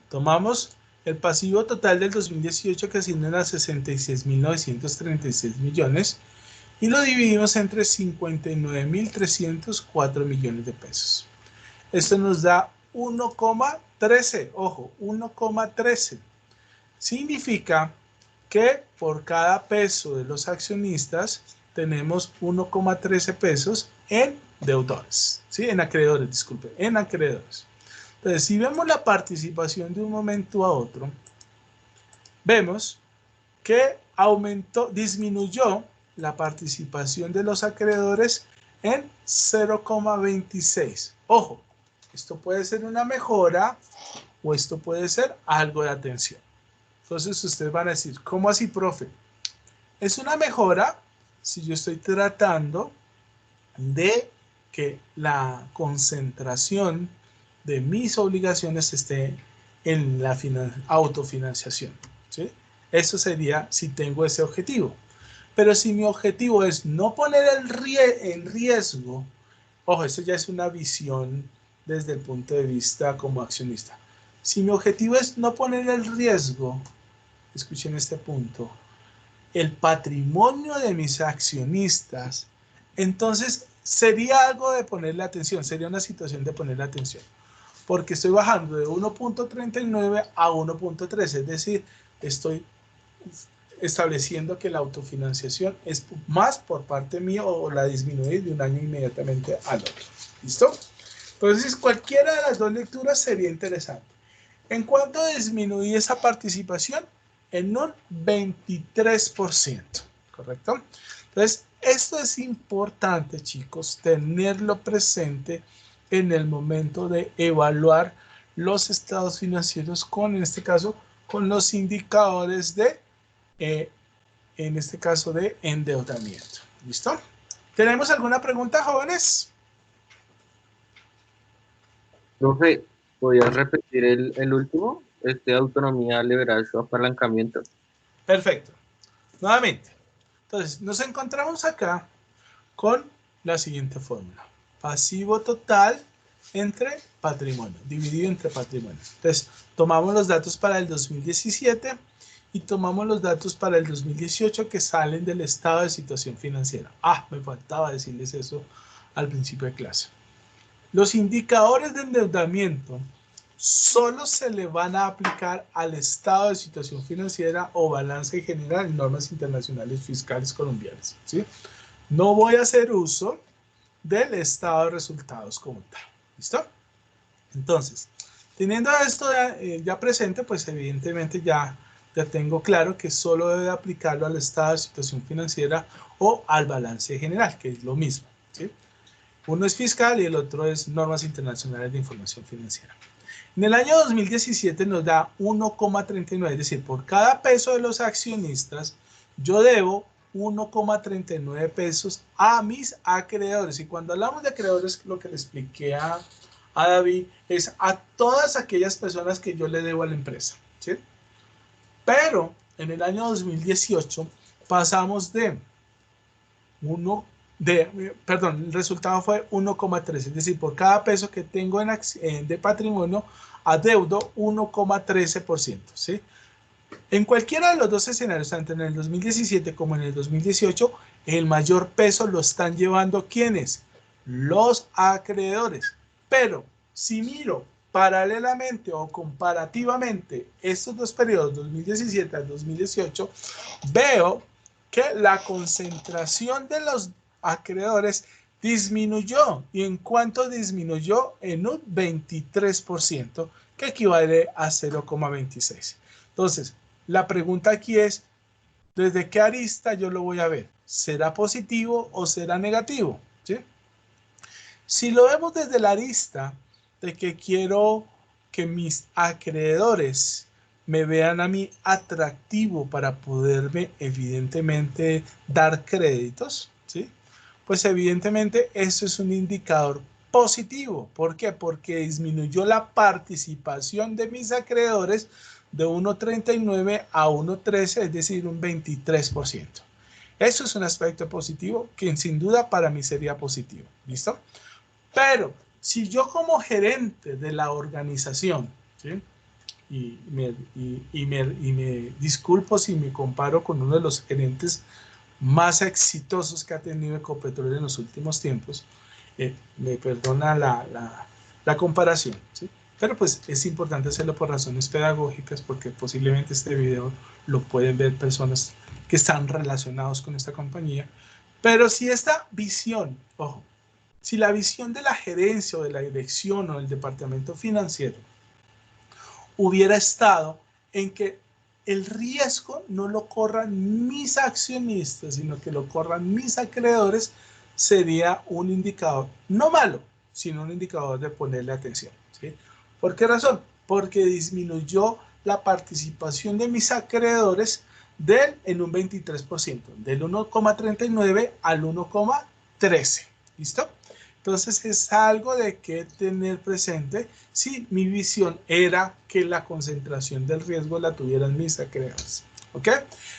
Tomamos el pasivo total del 2018, que asciende a 66.936 millones, y lo dividimos entre 59.304 millones de pesos. Esto nos da 1,13. Ojo, 1,13. Significa que por cada peso de los accionistas tenemos 1,13 pesos en deudores, ¿sí? En acreedores, disculpe, en acreedores. Entonces, si vemos la participación de un momento a otro, vemos que disminuyó la participación de los acreedores en 0,26. Ojo, esto puede ser una mejora o esto puede ser algo de atención. Entonces, ustedes van a decir, ¿cómo así, profe? Es una mejora si yo estoy tratando de que la concentración de mis obligaciones esté en la autofinanciación, ¿sí? Eso sería si tengo ese objetivo. Pero si mi objetivo es no poner en riesgo, ojo, eso ya es una visión desde el punto de vista como accionista. Si mi objetivo es no poner en riesgo, escuchen este punto, el patrimonio de mis accionistas Entonces, sería algo de ponerle atención, sería una situación de ponerle atención, porque estoy bajando de 1.39 a 1.13, es decir, estoy estableciendo que la autofinanciación es más por parte mía o la disminuir de un año inmediatamente al otro. ¿Listo? Entonces, cualquiera de las dos lecturas sería interesante. ¿En cuánto disminuí esa participación? En un 23%, ¿correcto? Entonces, esto es importante, chicos, tenerlo presente en el momento de evaluar los estados financieros con, en este caso, con los indicadores de, en este caso, de endeudamiento. ¿Listo? ¿Tenemos alguna pregunta, jóvenes? Profe, ¿podrías repetir el último? Autonomía, liderazgo, apalancamiento. Perfecto. Nuevamente. Entonces, nos encontramos acá con la siguiente fórmula. Pasivo total entre patrimonio, dividido entre patrimonio. Entonces, tomamos los datos para el 2017 y tomamos los datos para el 2018 que salen del estado de situación financiera. Me faltaba decirles eso al principio de clase. Los indicadores de endeudamiento solo se le van a aplicar al estado de situación financiera o balance general en normas internacionales fiscales colombianas, ¿sí? No voy a hacer uso del estado de resultados como tal. ¿Listo? Entonces, teniendo esto ya presente, pues evidentemente ya tengo claro que solo debe aplicarlo al estado de situación financiera o al balance general, que es lo mismo, ¿sí? Uno es fiscal y el otro es normas internacionales de información financiera. En el año 2017 nos da 1,39, es decir, por cada peso de los accionistas, yo debo 1,39 pesos a mis acreedores. Y cuando hablamos de acreedores, lo que le expliqué a David es a todas aquellas personas que yo le debo a la empresa, ¿sí? Pero en el año 2018 pasamos de el resultado fue 1,13, es decir, por cada peso que tengo de patrimonio, adeudo 1,13%, ¿sí? En cualquiera de los dos escenarios, tanto en el 2017 como en el 2018, el mayor peso lo están llevando ¿quiénes? Los acreedores. Pero si miro paralelamente o comparativamente estos dos periodos, 2017 al 2018, veo que la concentración de los acreedores disminuyó. ¿Y en cuánto disminuyó? En un 23%, que equivale a 0,26. Entonces, la pregunta aquí es, ¿desde qué arista yo lo voy a ver? ¿Será positivo o será negativo? ¿Sí? Si lo vemos desde la arista de que quiero que mis acreedores me vean a mí atractivo para poderme evidentemente dar créditos, ¿sí? Pues evidentemente eso es un indicador positivo. ¿Por qué? Porque disminuyó la participación de mis acreedores de 1,39 a 1,13, es decir, un 23%. Eso es un aspecto positivo que sin duda para mí sería positivo. ¿Listo? Pero si yo como gerente de la organización, ¿sí? y me disculpo si me comparo con uno de los gerentes más exitosos que ha tenido Ecopetrol en los últimos tiempos, me perdona la comparación, ¿sí? Pero pues es importante hacerlo por razones pedagógicas, porque posiblemente este video lo pueden ver personas que están relacionados con esta compañía. Pero si esta visión, ojo, si la visión de la gerencia o de la dirección o del departamento financiero hubiera estado en que el riesgo no lo corran mis accionistas, sino que lo corran mis acreedores, sería un indicador, no malo, sino un indicador de ponerle atención, ¿sí? ¿Por qué razón? Porque disminuyó la participación de mis acreedores en un 23%, del 1,39 al 1,13, ¿listo? Entonces es algo de que tener presente si mi visión era que la concentración del riesgo la tuvieran mis acreedores. ¿Ok?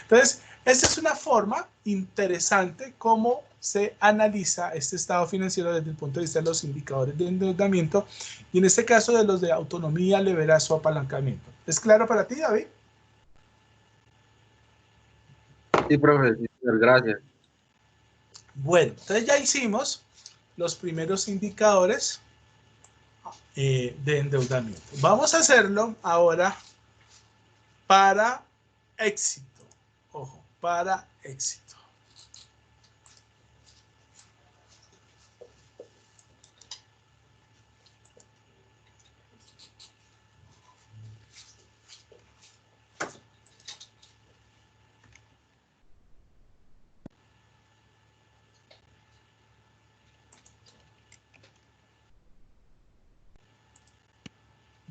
Entonces, esta es una forma interesante cómo se analiza este estado financiero desde el punto de vista de los indicadores de endeudamiento y en este caso de los de autonomía, liderazgo, apalancamiento. ¿Es claro para ti, David? Sí, profesor, gracias. Bueno, entonces ya hicimos los primeros indicadores de endeudamiento. Vamos a hacerlo ahora para éxito. Ojo, para éxito.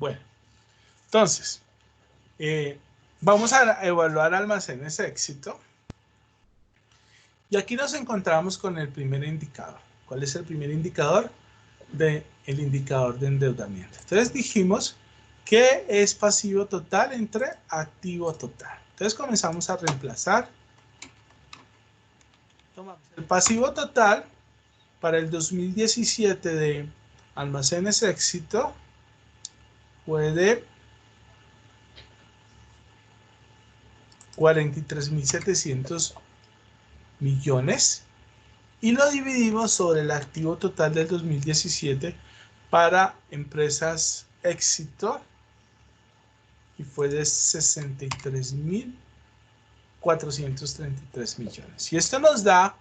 Bueno, entonces, vamos a evaluar almacenes éxito. Y aquí nos encontramos con el primer indicador. ¿Cuál es el primer indicador? El indicador de endeudamiento. Entonces dijimos que es pasivo total entre activo total. Entonces comenzamos a reemplazar. Tomamos el pasivo total para el 2017 de almacenes éxito. Fue de 43.700 millones y lo dividimos sobre el activo total del 2017 para empresas éxito y fue de 63.433 millones. Y esto nos da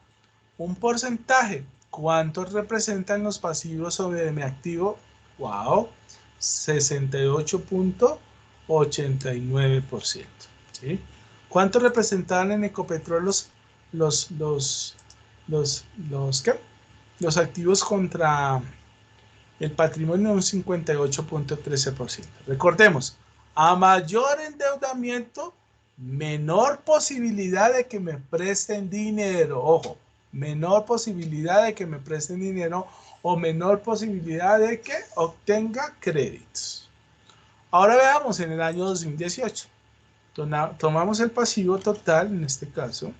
un porcentaje. ¿Cuántos representan los pasivos sobre mi activo? ¡Wow! 68.89%. ¿Sí? ¿Cuánto representaban en Ecopetrol los activos contra el patrimonio? Un 58.13%. Recordemos, a mayor endeudamiento, menor posibilidad de que me presten dinero. Ojo, menor posibilidad de que me presten dinero o menor posibilidad de que obtenga créditos. Ahora veamos en el año 2018. Tomamos el pasivo total, en este caso,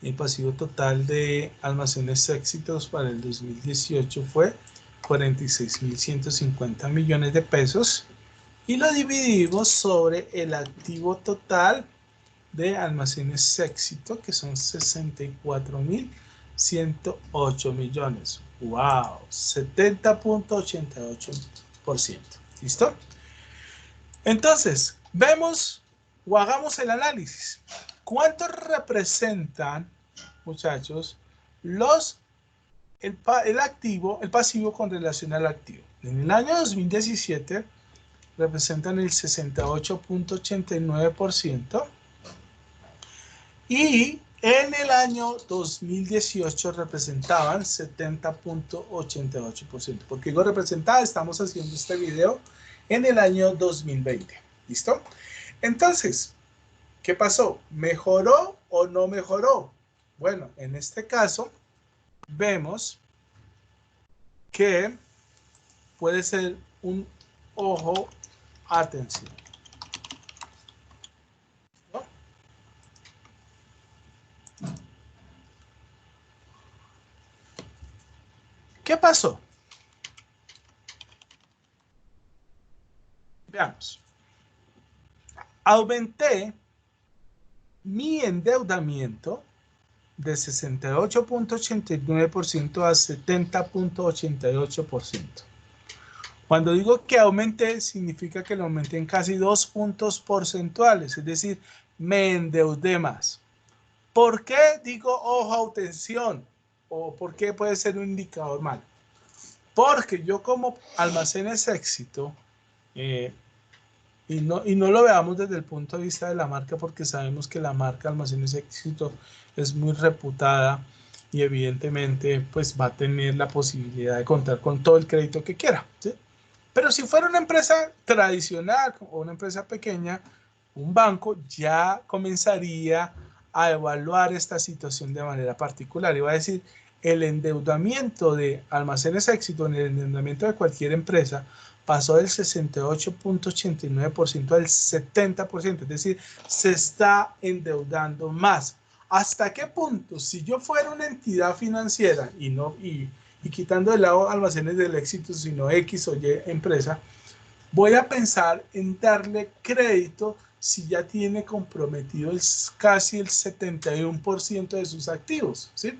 el pasivo total de almacenes éxitos para el 2018 fue 46.150 millones de pesos y lo dividimos sobre el activo total de almacenes éxito, que son 64.108 millones. ¡Wow! 70.88%. ¿Listo? Entonces, vemos o hagamos el análisis. ¿Cuánto representan, muchachos, el pasivo con relación al activo? En el año 2017 representan el 68.89% y en el año 2018 representaban 70.88%. ¿Por qué digo representada? Estamos haciendo este video en el año 2020. ¿Listo? Entonces, ¿qué pasó? ¿Mejoró o no mejoró? Bueno, en este caso, vemos que puede ser un ojo, atención. ¿No? ¿Qué pasó? Veamos. Aumenté mi endeudamiento de 68.89% a 70.88%. Cuando digo que aumenté, significa que lo aumenté en casi 2 puntos porcentuales, es decir, me endeudé más. ¿Por qué digo ojo, atención? ¿O por qué puede ser un indicador mal? Porque yo como almacenes éxito, y no lo veamos desde el punto de vista de la marca, porque sabemos que la marca Almacenes Éxito es muy reputada y evidentemente pues va a tener la posibilidad de contar con todo el crédito que quiera, ¿sí? Pero si fuera una empresa tradicional o una empresa pequeña, un banco ya comenzaría a evaluar esta situación de manera particular y va a decir, el endeudamiento de Almacenes Éxito, en el endeudamiento de cualquier empresa, pasó del 68.89% al 70%, es decir, se está endeudando más. ¿Hasta qué punto? Si yo fuera una entidad financiera y quitando de lado Almacenes del Éxito, sino X o Y empresa, voy a pensar en darle crédito si ya tiene comprometido casi el 71% de sus activos, ¿sí?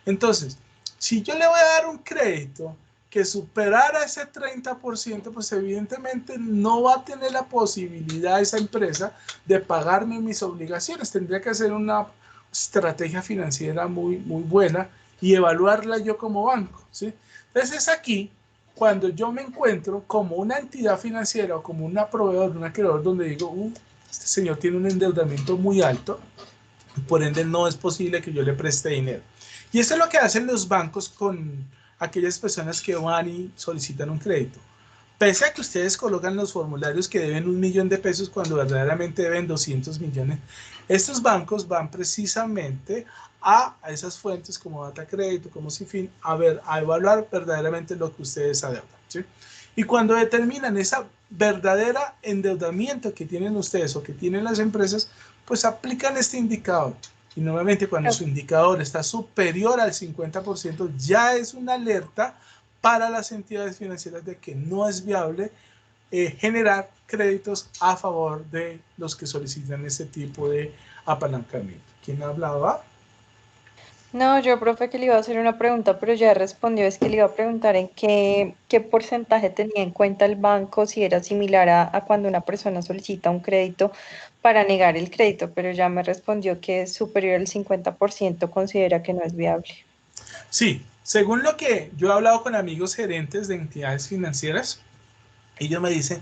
Entonces, si yo le voy a dar un crédito que superara ese 30%, pues evidentemente no va a tener la posibilidad esa empresa de pagarme mis obligaciones. Tendría que hacer una estrategia financiera muy buena y evaluarla yo como banco, ¿sí? Entonces es aquí cuando yo me encuentro como una entidad financiera o como una proveedor, un acreedor, donde digo, este señor tiene un endeudamiento muy alto, por ende no es posible que yo le preste dinero. Y eso es lo que hacen los bancos con aquellas personas que van y solicitan un crédito. Pese a que ustedes colocan los formularios que deben 1 millón de pesos cuando verdaderamente deben 200 millones, estos bancos van precisamente a esas fuentes como Data Crédito, como Cifin, a evaluar verdaderamente lo que ustedes adeudan, ¿sí? Y cuando determinan esa verdadera endeudamiento que tienen ustedes o que tienen las empresas, pues aplican este indicador. Y normalmente cuando su indicador está superior al 50%, ya es una alerta para las entidades financieras de que no es viable generar créditos a favor de los que solicitan ese tipo de apalancamiento. ¿Quién hablaba? No, yo, profe, que le iba a hacer una pregunta, pero ya respondió, es que le iba a preguntar en qué porcentaje tenía en cuenta el banco, si era similar a cuando una persona solicita un crédito para negar el crédito, pero ya me respondió que es superior al 50%, considera que no es viable. Sí, según lo que yo he hablado con amigos gerentes de entidades financieras, ellos me dicen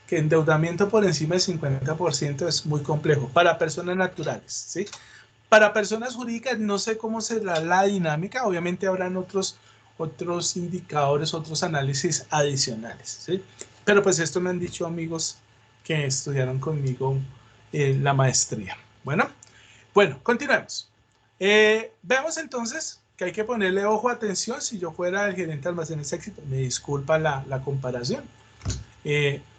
que endeudamiento por encima del 50% es muy complejo para personas naturales, ¿sí? Para personas jurídicas no sé cómo será la dinámica, obviamente habrán otros indicadores, otros análisis adicionales, ¿sí? Pero pues esto me han dicho amigos que estudiaron conmigo la maestría. Bueno, continuemos. Vemos entonces que hay que ponerle ojo, atención. Si yo fuera el gerente de almacenes Éxito, me disculpa la comparación,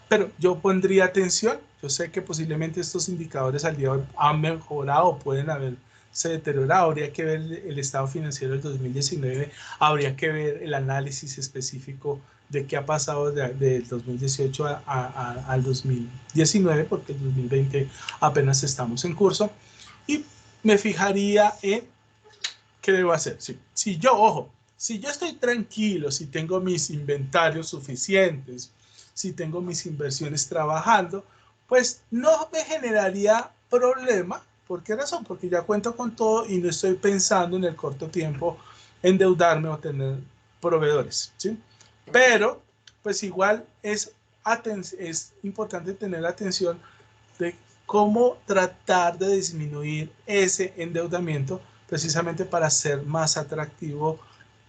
pero yo pondría atención. Yo sé que posiblemente estos indicadores al día de hoy han mejorado, pueden haberse deteriorado. Habría que ver el estado financiero del 2019, habría que ver el análisis específico de qué ha pasado del 2018 al 2019, porque el 2020 apenas estamos en curso, y me fijaría en qué debo hacer. Si yo estoy tranquilo, si tengo mis inventarios suficientes, si tengo mis inversiones trabajando, pues no me generaría problema. ¿Por qué razón? Porque ya cuento con todo y no estoy pensando en el corto tiempo endeudarme o tener proveedores, ¿sí? Pero, pues igual es importante tener atención de cómo tratar de disminuir ese endeudamiento precisamente para ser más atractivo,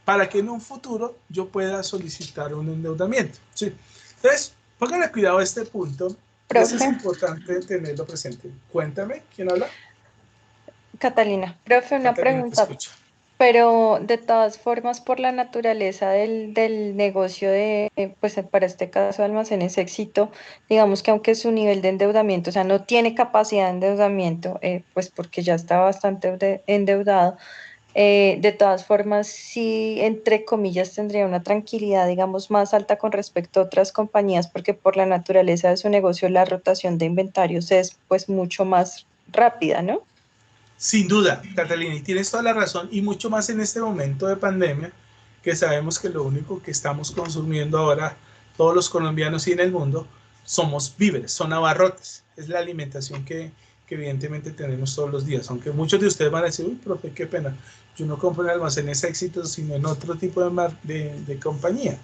para que en un futuro yo pueda solicitar un endeudamiento, ¿sí? Entonces, pónganle cuidado a este punto. Eso es importante tenerlo presente. Cuéntame, ¿quién habla? Catalina. Profe, una Catalina, pregunta, pero de todas formas, por la naturaleza del negocio pues para este caso Almacenes Éxito, digamos que aunque su nivel de endeudamiento, o sea, no tiene capacidad de endeudamiento, pues porque ya está bastante endeudado, de todas formas, sí, entre comillas, tendría una tranquilidad, digamos, más alta con respecto a otras compañías, porque por la naturaleza de su negocio, la rotación de inventarios es pues mucho más rápida, ¿no? Sin duda, Catalina, y tienes toda la razón, y mucho más en este momento de pandemia, que sabemos que lo único que estamos consumiendo ahora, todos los colombianos y en el mundo, somos víveres, son abarrotes, es la alimentación que evidentemente tenemos todos los días, aunque muchos de ustedes van a decir, uy, profe, qué pena, yo no compro en Almacenes Éxitos, sino en otro tipo de compañía.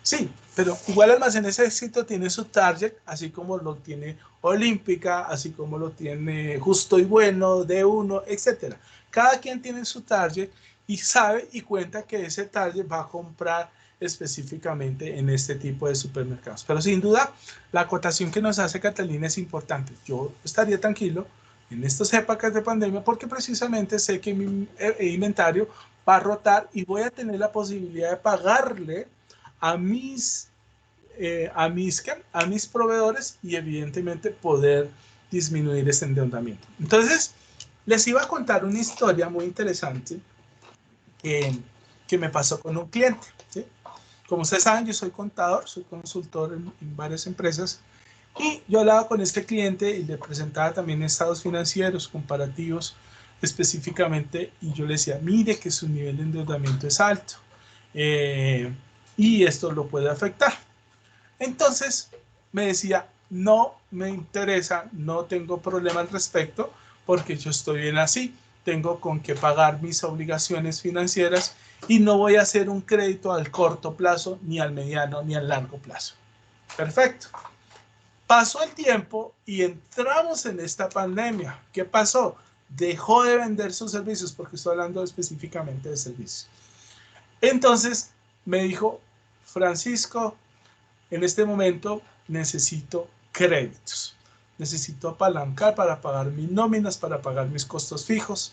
Sí, pero igual Almacenes Éxito tiene su target, así como lo tiene Olímpica, así como lo tiene Justo y Bueno, D1, etc. Cada quien tiene su target y sabe y cuenta que ese target va a comprar específicamente en este tipo de supermercados. Pero sin duda, la acotación que nos hace Catalina es importante. Yo estaría tranquilo en estas épocas de pandemia porque precisamente sé que mi inventario va a rotar y voy a tener la posibilidad de pagarle a mis proveedores y evidentemente poder disminuir ese endeudamiento. Entonces, les iba a contar una historia muy interesante que me pasó con un cliente, ¿sí? Como ustedes saben, yo soy contador, soy consultor en varias empresas Y yo hablaba con este cliente y le presentaba también estados financieros comparativos específicamente, y yo le decía, mire que su nivel de endeudamiento es alto y esto lo puede afectar. Entonces me decía, no me interesa, no tengo problema al respecto, porque yo estoy bien así, tengo con qué pagar mis obligaciones financieras y no voy a hacer un crédito al corto plazo, ni al mediano, ni al largo plazo. Perfecto. Pasó el tiempo y entramos en esta pandemia. ¿Qué pasó? Dejó de vender sus servicios, porque estoy hablando específicamente de servicios. Entonces me dijo, Francisco, en este momento necesito créditos. Necesito apalancar para pagar mis nóminas, para pagar mis costos fijos.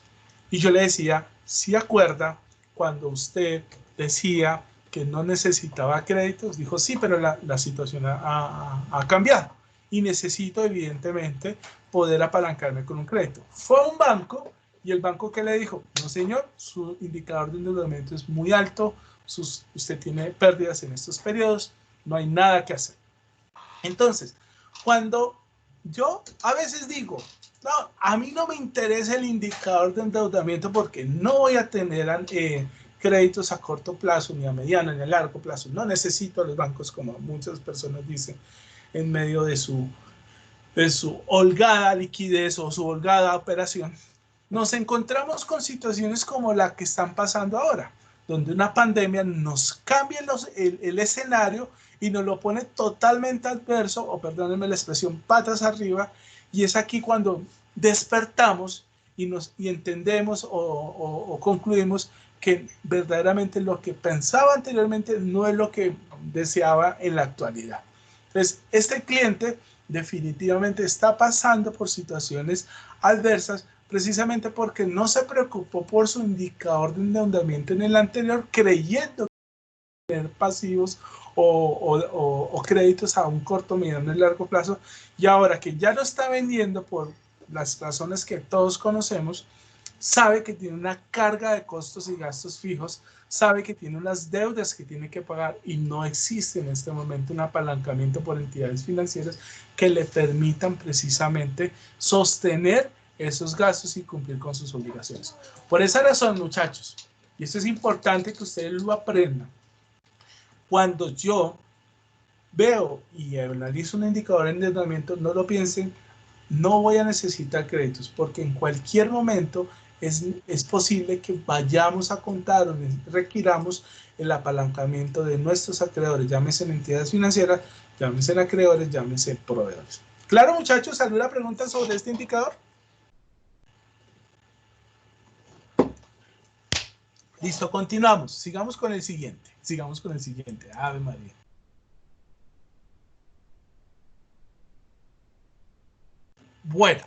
Y yo le decía, ¿sí acuerda cuando usted decía que no necesitaba créditos? Dijo, sí, pero la situación ha cambiado y necesito evidentemente poder apalancarme con un crédito. Fue a un banco y el banco, ¿qué le dijo? No, señor, su indicador de endeudamiento es muy alto, usted tiene pérdidas en estos periodos, no hay nada que hacer. Entonces, cuando yo a veces digo, no, a mí no me interesa el indicador de endeudamiento porque no voy a tener créditos a corto plazo, ni a mediano, ni a largo plazo. No necesito a los bancos, como muchas personas dicen, en medio de su holgada liquidez o su holgada operación. Nos encontramos con situaciones como la que están pasando ahora, donde una pandemia nos cambia el escenario y nos lo pone totalmente adverso, o perdónenme la expresión, patas arriba, y es aquí cuando despertamos y entendemos o concluimos que verdaderamente lo que pensaba anteriormente no es lo que deseaba en la actualidad. Entonces, este cliente definitivamente está pasando por situaciones adversas, precisamente porque no se preocupó por su indicador de endeudamiento en el anterior, creyendo que tener pasivos o créditos a un corto, mediano y largo plazo, y ahora que ya lo está vendiendo por las razones que todos conocemos, sabe que tiene una carga de costos y gastos fijos, sabe que tiene unas deudas que tiene que pagar y no existe en este momento un apalancamiento por entidades financieras que le permitan precisamente sostener esos gastos y cumplir con sus obligaciones. Por esa razón, muchachos, y esto es importante que ustedes lo aprendan, cuando yo veo y analizo un indicador de endeudamiento, no lo piensen, no voy a necesitar créditos, porque en cualquier momento es posible que vayamos a contar o requiramos el apalancamiento de nuestros acreedores, llámese entidades financieras, llámese acreedores, llámese proveedores. Claro, muchachos, ¿alguna pregunta sobre este indicador? Listo, continuamos. Sigamos con el siguiente. Ave María. Bueno,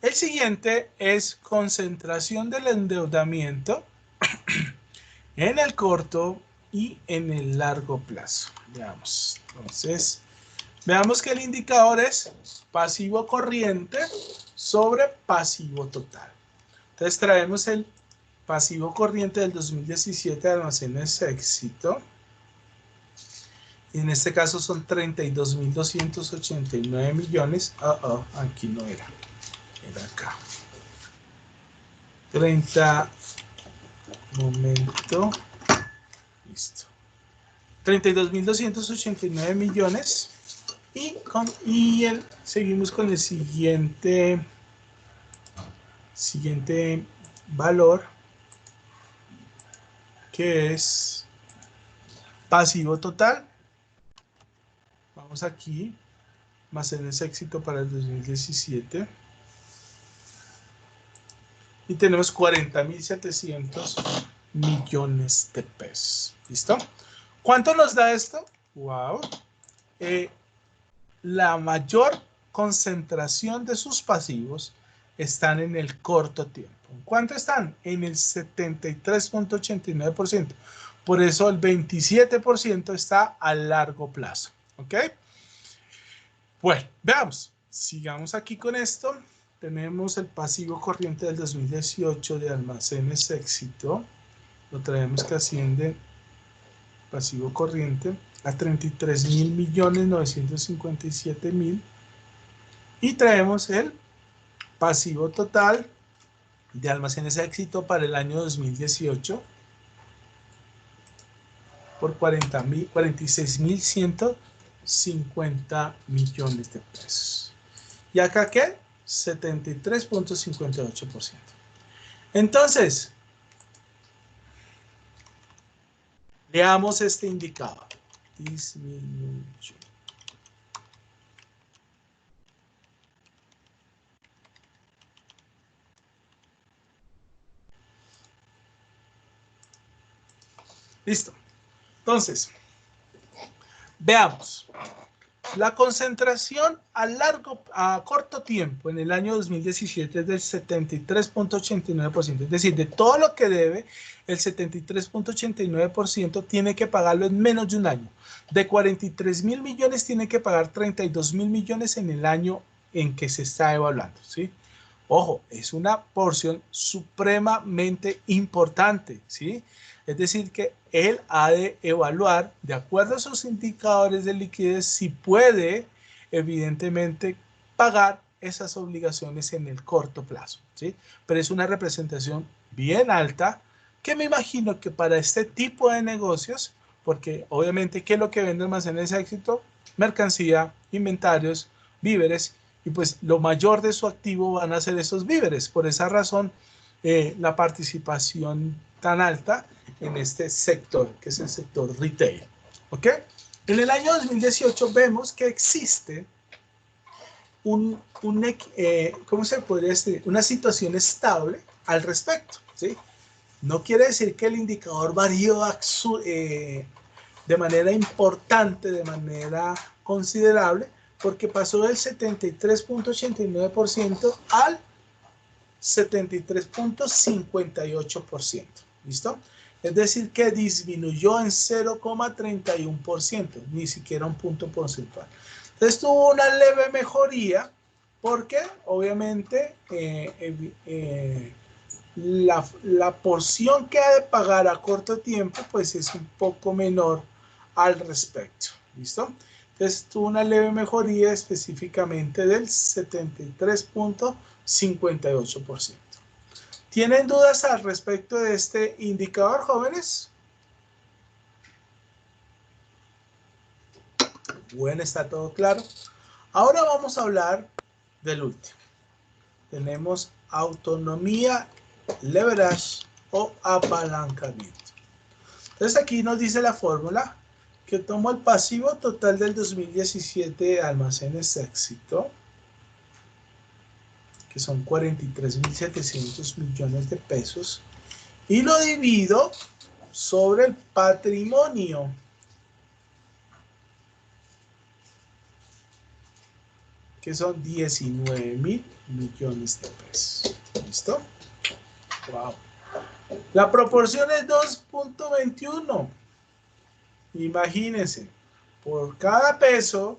el siguiente es concentración del endeudamiento en el corto y en el largo plazo. Veamos. Entonces, veamos que el indicador es pasivo corriente sobre pasivo total. Entonces, traemos el pasivo corriente del 2017 de Almacenes Éxito. Y en este caso son 32.289 millones. Aquí no era. Era acá. 30. Momento. Listo. 32.289 millones. Seguimos con el siguiente valor, que es pasivo total. Vamos aquí, Almacenes Éxito para el 2017. Y tenemos 40.700 millones de pesos. ¿Listo? ¿Cuánto nos da esto? Wow. La mayor concentración de sus pasivos están en el corto tiempo. ¿Cuánto están? En el 73.89%. Por eso el 27% está a largo plazo. ¿Ok? Bueno, veamos. Sigamos aquí con esto. Tenemos el pasivo corriente del 2018 de Almacenes Éxito. Lo traemos que asciende, pasivo corriente, a 33.957.000 Y traemos el pasivo total de Almacenes Éxito para el año 2018 por 46.150 millones de pesos. ¿Y acá qué? 73.58%. Entonces, veamos este indicador. Disminuyo. Listo. Entonces, veamos. La concentración a corto tiempo en el año 2017 es del 73.89%. Es decir, de todo lo que debe, el 73.89% tiene que pagarlo en menos de un año. De 43.000 millones tiene que pagar 32.000 millones en el año en que se está evaluando, ¿sí? Ojo, es una porción supremamente importante, ¿sí? Es decir, que él ha de evaluar, de acuerdo a sus indicadores de liquidez, si puede, evidentemente, pagar esas obligaciones en el corto plazo, ¿sí? Pero es una representación bien alta, que me imagino que para este tipo de negocios, porque obviamente, ¿qué es lo que vende Almacenes Éxito? Mercancía, inventarios, víveres, y pues lo mayor de su activo van a ser esos víveres. Por esa razón, la participación tan alta en este sector, que es el sector retail. ¿Ok? En el año 2018 vemos que existe ¿cómo se podría decir? Una situación estable al respecto, ¿sí? No quiere decir que el indicador varió de manera importante, de manera considerable, porque pasó del 73.89% al 73.58%. ¿Listo? Es decir, que disminuyó en 0,31%, ni siquiera un punto porcentual. Entonces tuvo una leve mejoría porque obviamente la porción que ha de pagar a corto tiempo pues es un poco menor al respecto. ¿Listo? Entonces tuvo una leve mejoría específicamente del 73.58%. ¿Tienen dudas al respecto de este indicador, jóvenes? Bueno, está todo claro. Ahora vamos a hablar del último. Tenemos autonomía, leverage o apalancamiento. Entonces aquí nos dice la fórmula que tomo el pasivo total del 2017 de Almacenes Éxito, que son 43.700 millones de pesos, y lo divido sobre el patrimonio, que son 19.000 millones de pesos. ¿Listo? Wow. La proporción es 2.21. Imagínense, por cada peso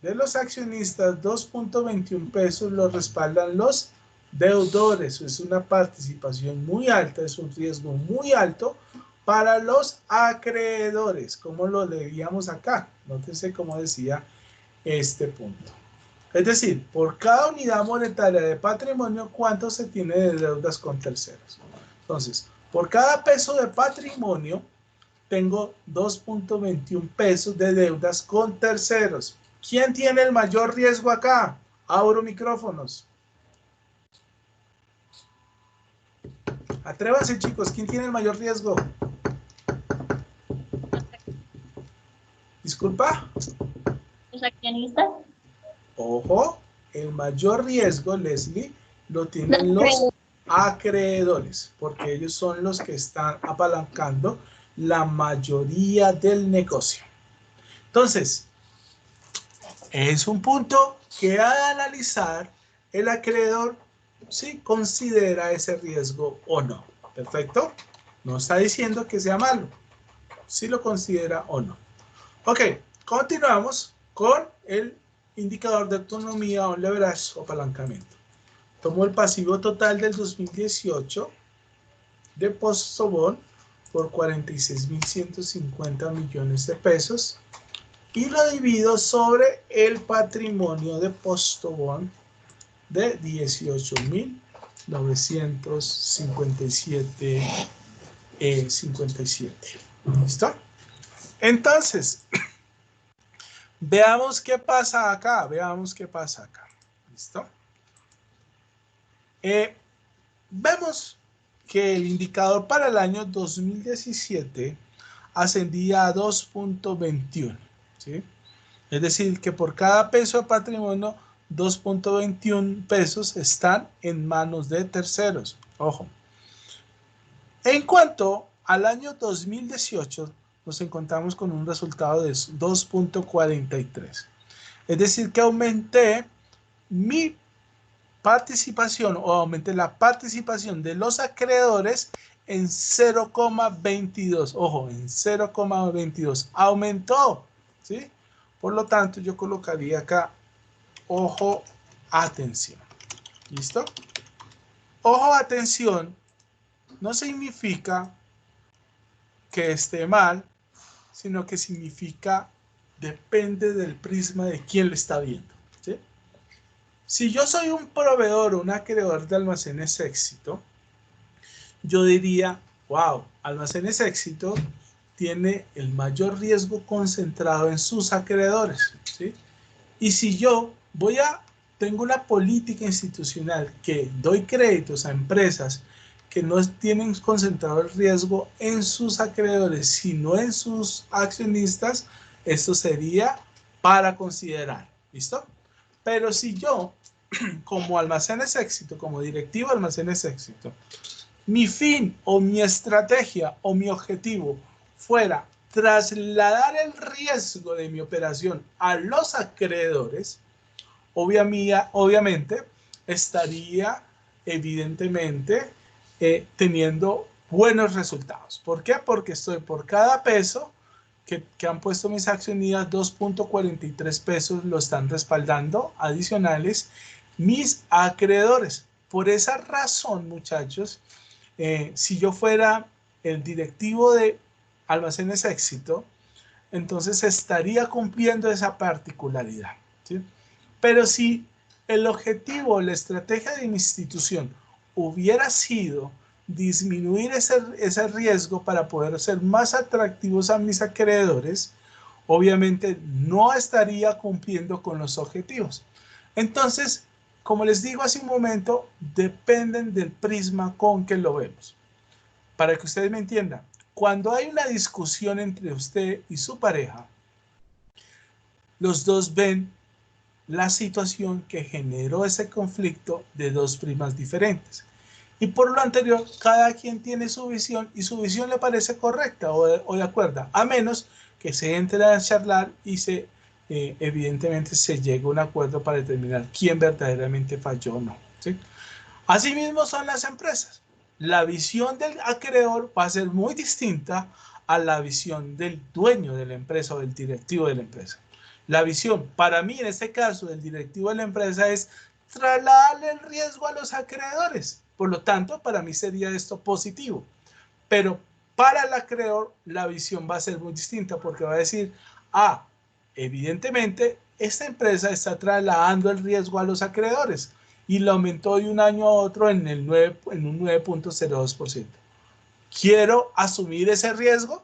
de los accionistas, 2.21 pesos los respaldan los deudores. Es una participación muy alta, es un riesgo muy alto para los acreedores, como lo leíamos acá. Nótense cómo decía este punto. Es decir, por cada unidad monetaria de patrimonio, ¿cuánto se tiene de deudas con terceros? Entonces, por cada peso de patrimonio, tengo 2.21 pesos de deudas con terceros. ¿Quién tiene el mayor riesgo acá? Abro micrófonos. Atrévanse, chicos. ¿Quién tiene el mayor riesgo? ¿Disculpa? ¿Los accionistas? Ojo, el mayor riesgo, Leslie, lo tienen los acreedores, porque ellos son los que están apalancando la mayoría del negocio. Entonces, es un punto que ha de analizar el acreedor si considera ese riesgo o no. ¿Perfecto? No está diciendo que sea malo, si lo considera o no. Ok, continuamos con el indicador de autonomía o leverage o apalancamiento. Tomo el pasivo total del 2018 de Postobón por 46.150 millones de pesos y lo divido sobre el patrimonio de Postobón de 18.957,57. ¿Listo? Entonces, veamos qué pasa acá. ¿Listo? Vemos que el indicador para el año 2017 ascendía a 2.21, ¿sí? Es decir, que por cada peso de patrimonio, 2.21 pesos están en manos de terceros. Ojo. En cuanto al año 2018, nos encontramos con un resultado de 2.43. Es decir, que aumenté mi participación o aumenté la participación de los acreedores en 0,22. Ojo, en 0,22. Aumentó, ¿sí? Por lo tanto, yo colocaría acá, ojo, atención. ¿Listo? Ojo, atención, no significa que esté mal, sino que significa depende del prisma de quién lo está viendo, ¿sí? Si yo soy un proveedor o un acreedor de Almacenes Éxito, yo diría, wow, Almacenes Éxito tiene el mayor riesgo concentrado en sus acreedores, ¿sí? Y si yo tengo una política institucional que doy créditos a empresas que no tienen concentrado el riesgo en sus acreedores, sino en sus accionistas, esto sería para considerar, ¿listo? Pero si yo, como Almacenes Éxito, como directivo de Almacenes Éxito, mi fin o mi estrategia o mi objetivo fuera trasladar el riesgo de mi operación a los acreedores, obviamente estaría evidentemente teniendo buenos resultados. ¿Por qué? Porque estoy por cada peso que han puesto mis accionistas, 2.43 pesos lo están respaldando adicionales mis acreedores. Por esa razón, muchachos, si yo fuera el directivo de Almacenes Éxito, entonces estaría cumpliendo esa particularidad, ¿sí? Pero si el objetivo, la estrategia de mi institución hubiera sido disminuir ese riesgo para poder ser más atractivos a mis acreedores, obviamente no estaría cumpliendo con los objetivos. Entonces, como les digo hace un momento, dependen del prisma con que lo vemos. Para que ustedes me entiendan, cuando hay una discusión entre usted y su pareja, los dos ven la situación que generó ese conflicto de dos prismas diferentes. Y por lo anterior, cada quien tiene su visión y su visión le parece correcta o de acuerdo, a menos que se entre a charlar y evidentemente se llegue a un acuerdo para determinar quién verdaderamente falló o no, ¿sí? Asimismo son las empresas. La visión del acreedor va a ser muy distinta a la visión del dueño de la empresa o del directivo de la empresa. La visión, para mí en este caso, del directivo de la empresa es trasladarle el riesgo a los acreedores. Por lo tanto, para mí sería esto positivo. Pero para el acreedor, la visión va a ser muy distinta porque va a decir, evidentemente, esta empresa está trasladando el riesgo a los acreedores y lo aumentó de un año a otro en un 9.02%. ¿Quiero asumir ese riesgo?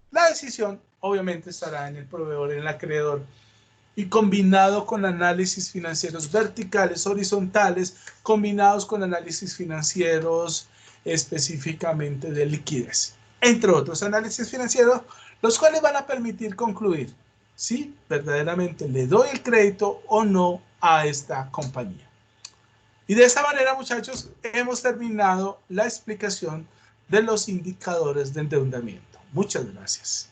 La decisión obviamente estará en el proveedor, en el acreedor, y combinado con análisis financieros verticales, horizontales, combinados con análisis financieros específicamente de liquidez, entre otros análisis financieros, los cuales van a permitir concluir si verdaderamente le doy el crédito o no a esta compañía. Y de esta manera, muchachos, hemos terminado la explicación de los indicadores de endeudamiento. Muchas gracias.